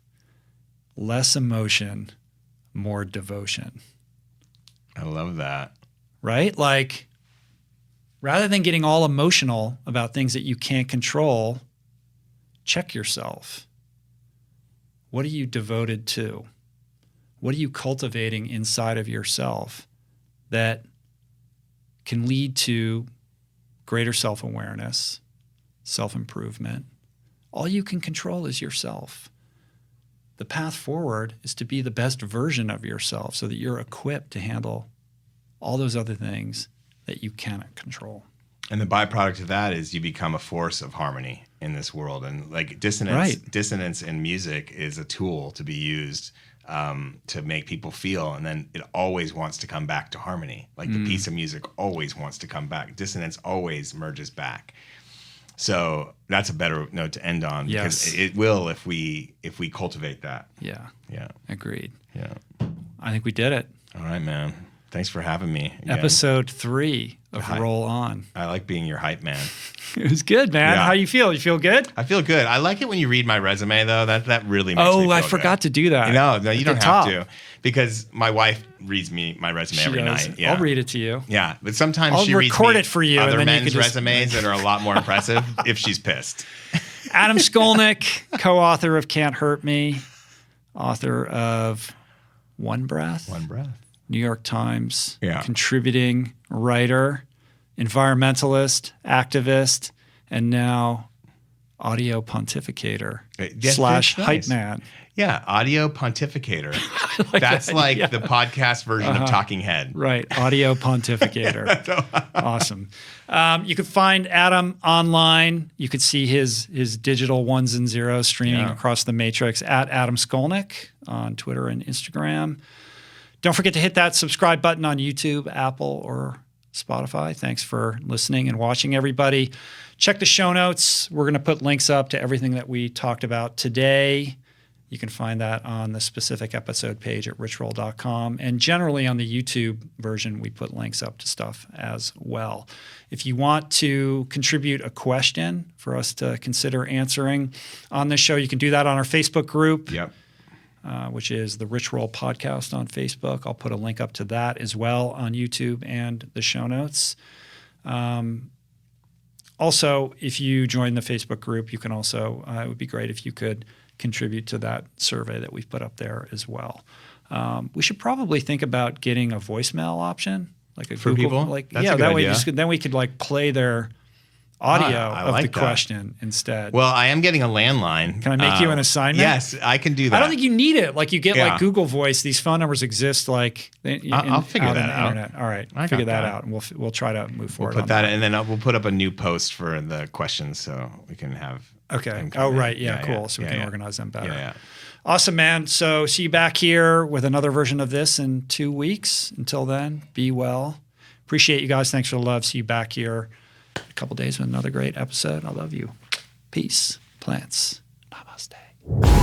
less emotion, more devotion. I love that. Right? Like, rather than getting all emotional about things that you can't control, check yourself. What are you devoted to? What are you cultivating inside of yourself that can lead to greater self-awareness, self-improvement? All you can control is yourself. The path forward is to be the best version of yourself so that you're equipped to handle all those other things that you cannot control. And the byproduct of that is you become a force of harmony in this world. And like dissonance in music is a tool to be used to make people feel, and then it always wants to come back to harmony. Like the piece of music always wants to come back. Dissonance always merges back. So that's a better note to end on, because it will if we cultivate that. Yeah. Yeah. Agreed. Yeah. I think we did it. All right, man. Thanks for having me again. Episode 3 of Roll On. I like being your hype man. It was good, man. Yeah. How you feel? You feel good? I feel good. I like it when you read my resume, though. That really makes me feel I forgot good. to do that. No, you don't have to, because my wife reads me my resume every night. Yeah. I'll read it to you. Yeah, but sometimes I'll she reads record me it for you, other and then you men's can just... resumes that are a lot more impressive if she's pissed. Adam Skolnick, co-author of Can't Hurt Me, author of One Breath. One Breath. New York Times, Yeah. contributing writer, environmentalist, activist, and now audio pontificator / hype man. Yeah, audio pontificator. Like That's that, like yeah. the podcast version of Talking Head. Right, audio pontificator. Awesome. You can find Adam online. You could see his digital ones and zeros streaming across the matrix at Adam Skolnick on Twitter and Instagram. Don't forget to hit that subscribe button on YouTube, Apple, or Spotify. Thanks for listening and watching, everybody. Check the show notes. We're going to put links up to everything that we talked about today. You can find that on the specific episode page at richroll.com. And generally on the YouTube version, we put links up to stuff as well. If you want to contribute a question for us to consider answering on this show, you can do that on our Facebook group. Yep. Which is the Rich Roll Podcast on Facebook. I'll put a link up to that as well on YouTube and the show notes. Also, if you join the Facebook group, you can also, it would be great if you could contribute to that survey that we've put up there as well. We should probably think about getting a voicemail option, like a for Google, people. like That's a good idea. Then we could like play their audio of like the question instead. Well, I am getting a landline. Can I make you an assignment? Yes, I can do that. I don't think you need it. Like you get Yeah. like Google Voice. These phone numbers exist. Like I'll figure that out. Internet. All right, I figure got that that. out, and we'll try to move forward. We'll put on that, and then we'll put up a new post for the questions so we can have. Okay. them come Oh, in. right. Yeah. Cool. So we can yeah. organize them better. Yeah. Awesome, man. So see you back here with another version of this in 2 weeks. Until then, be well. Appreciate you guys. Thanks for the love. See you back here in a couple days with another great episode. I love you. Peace. Plants. Namaste.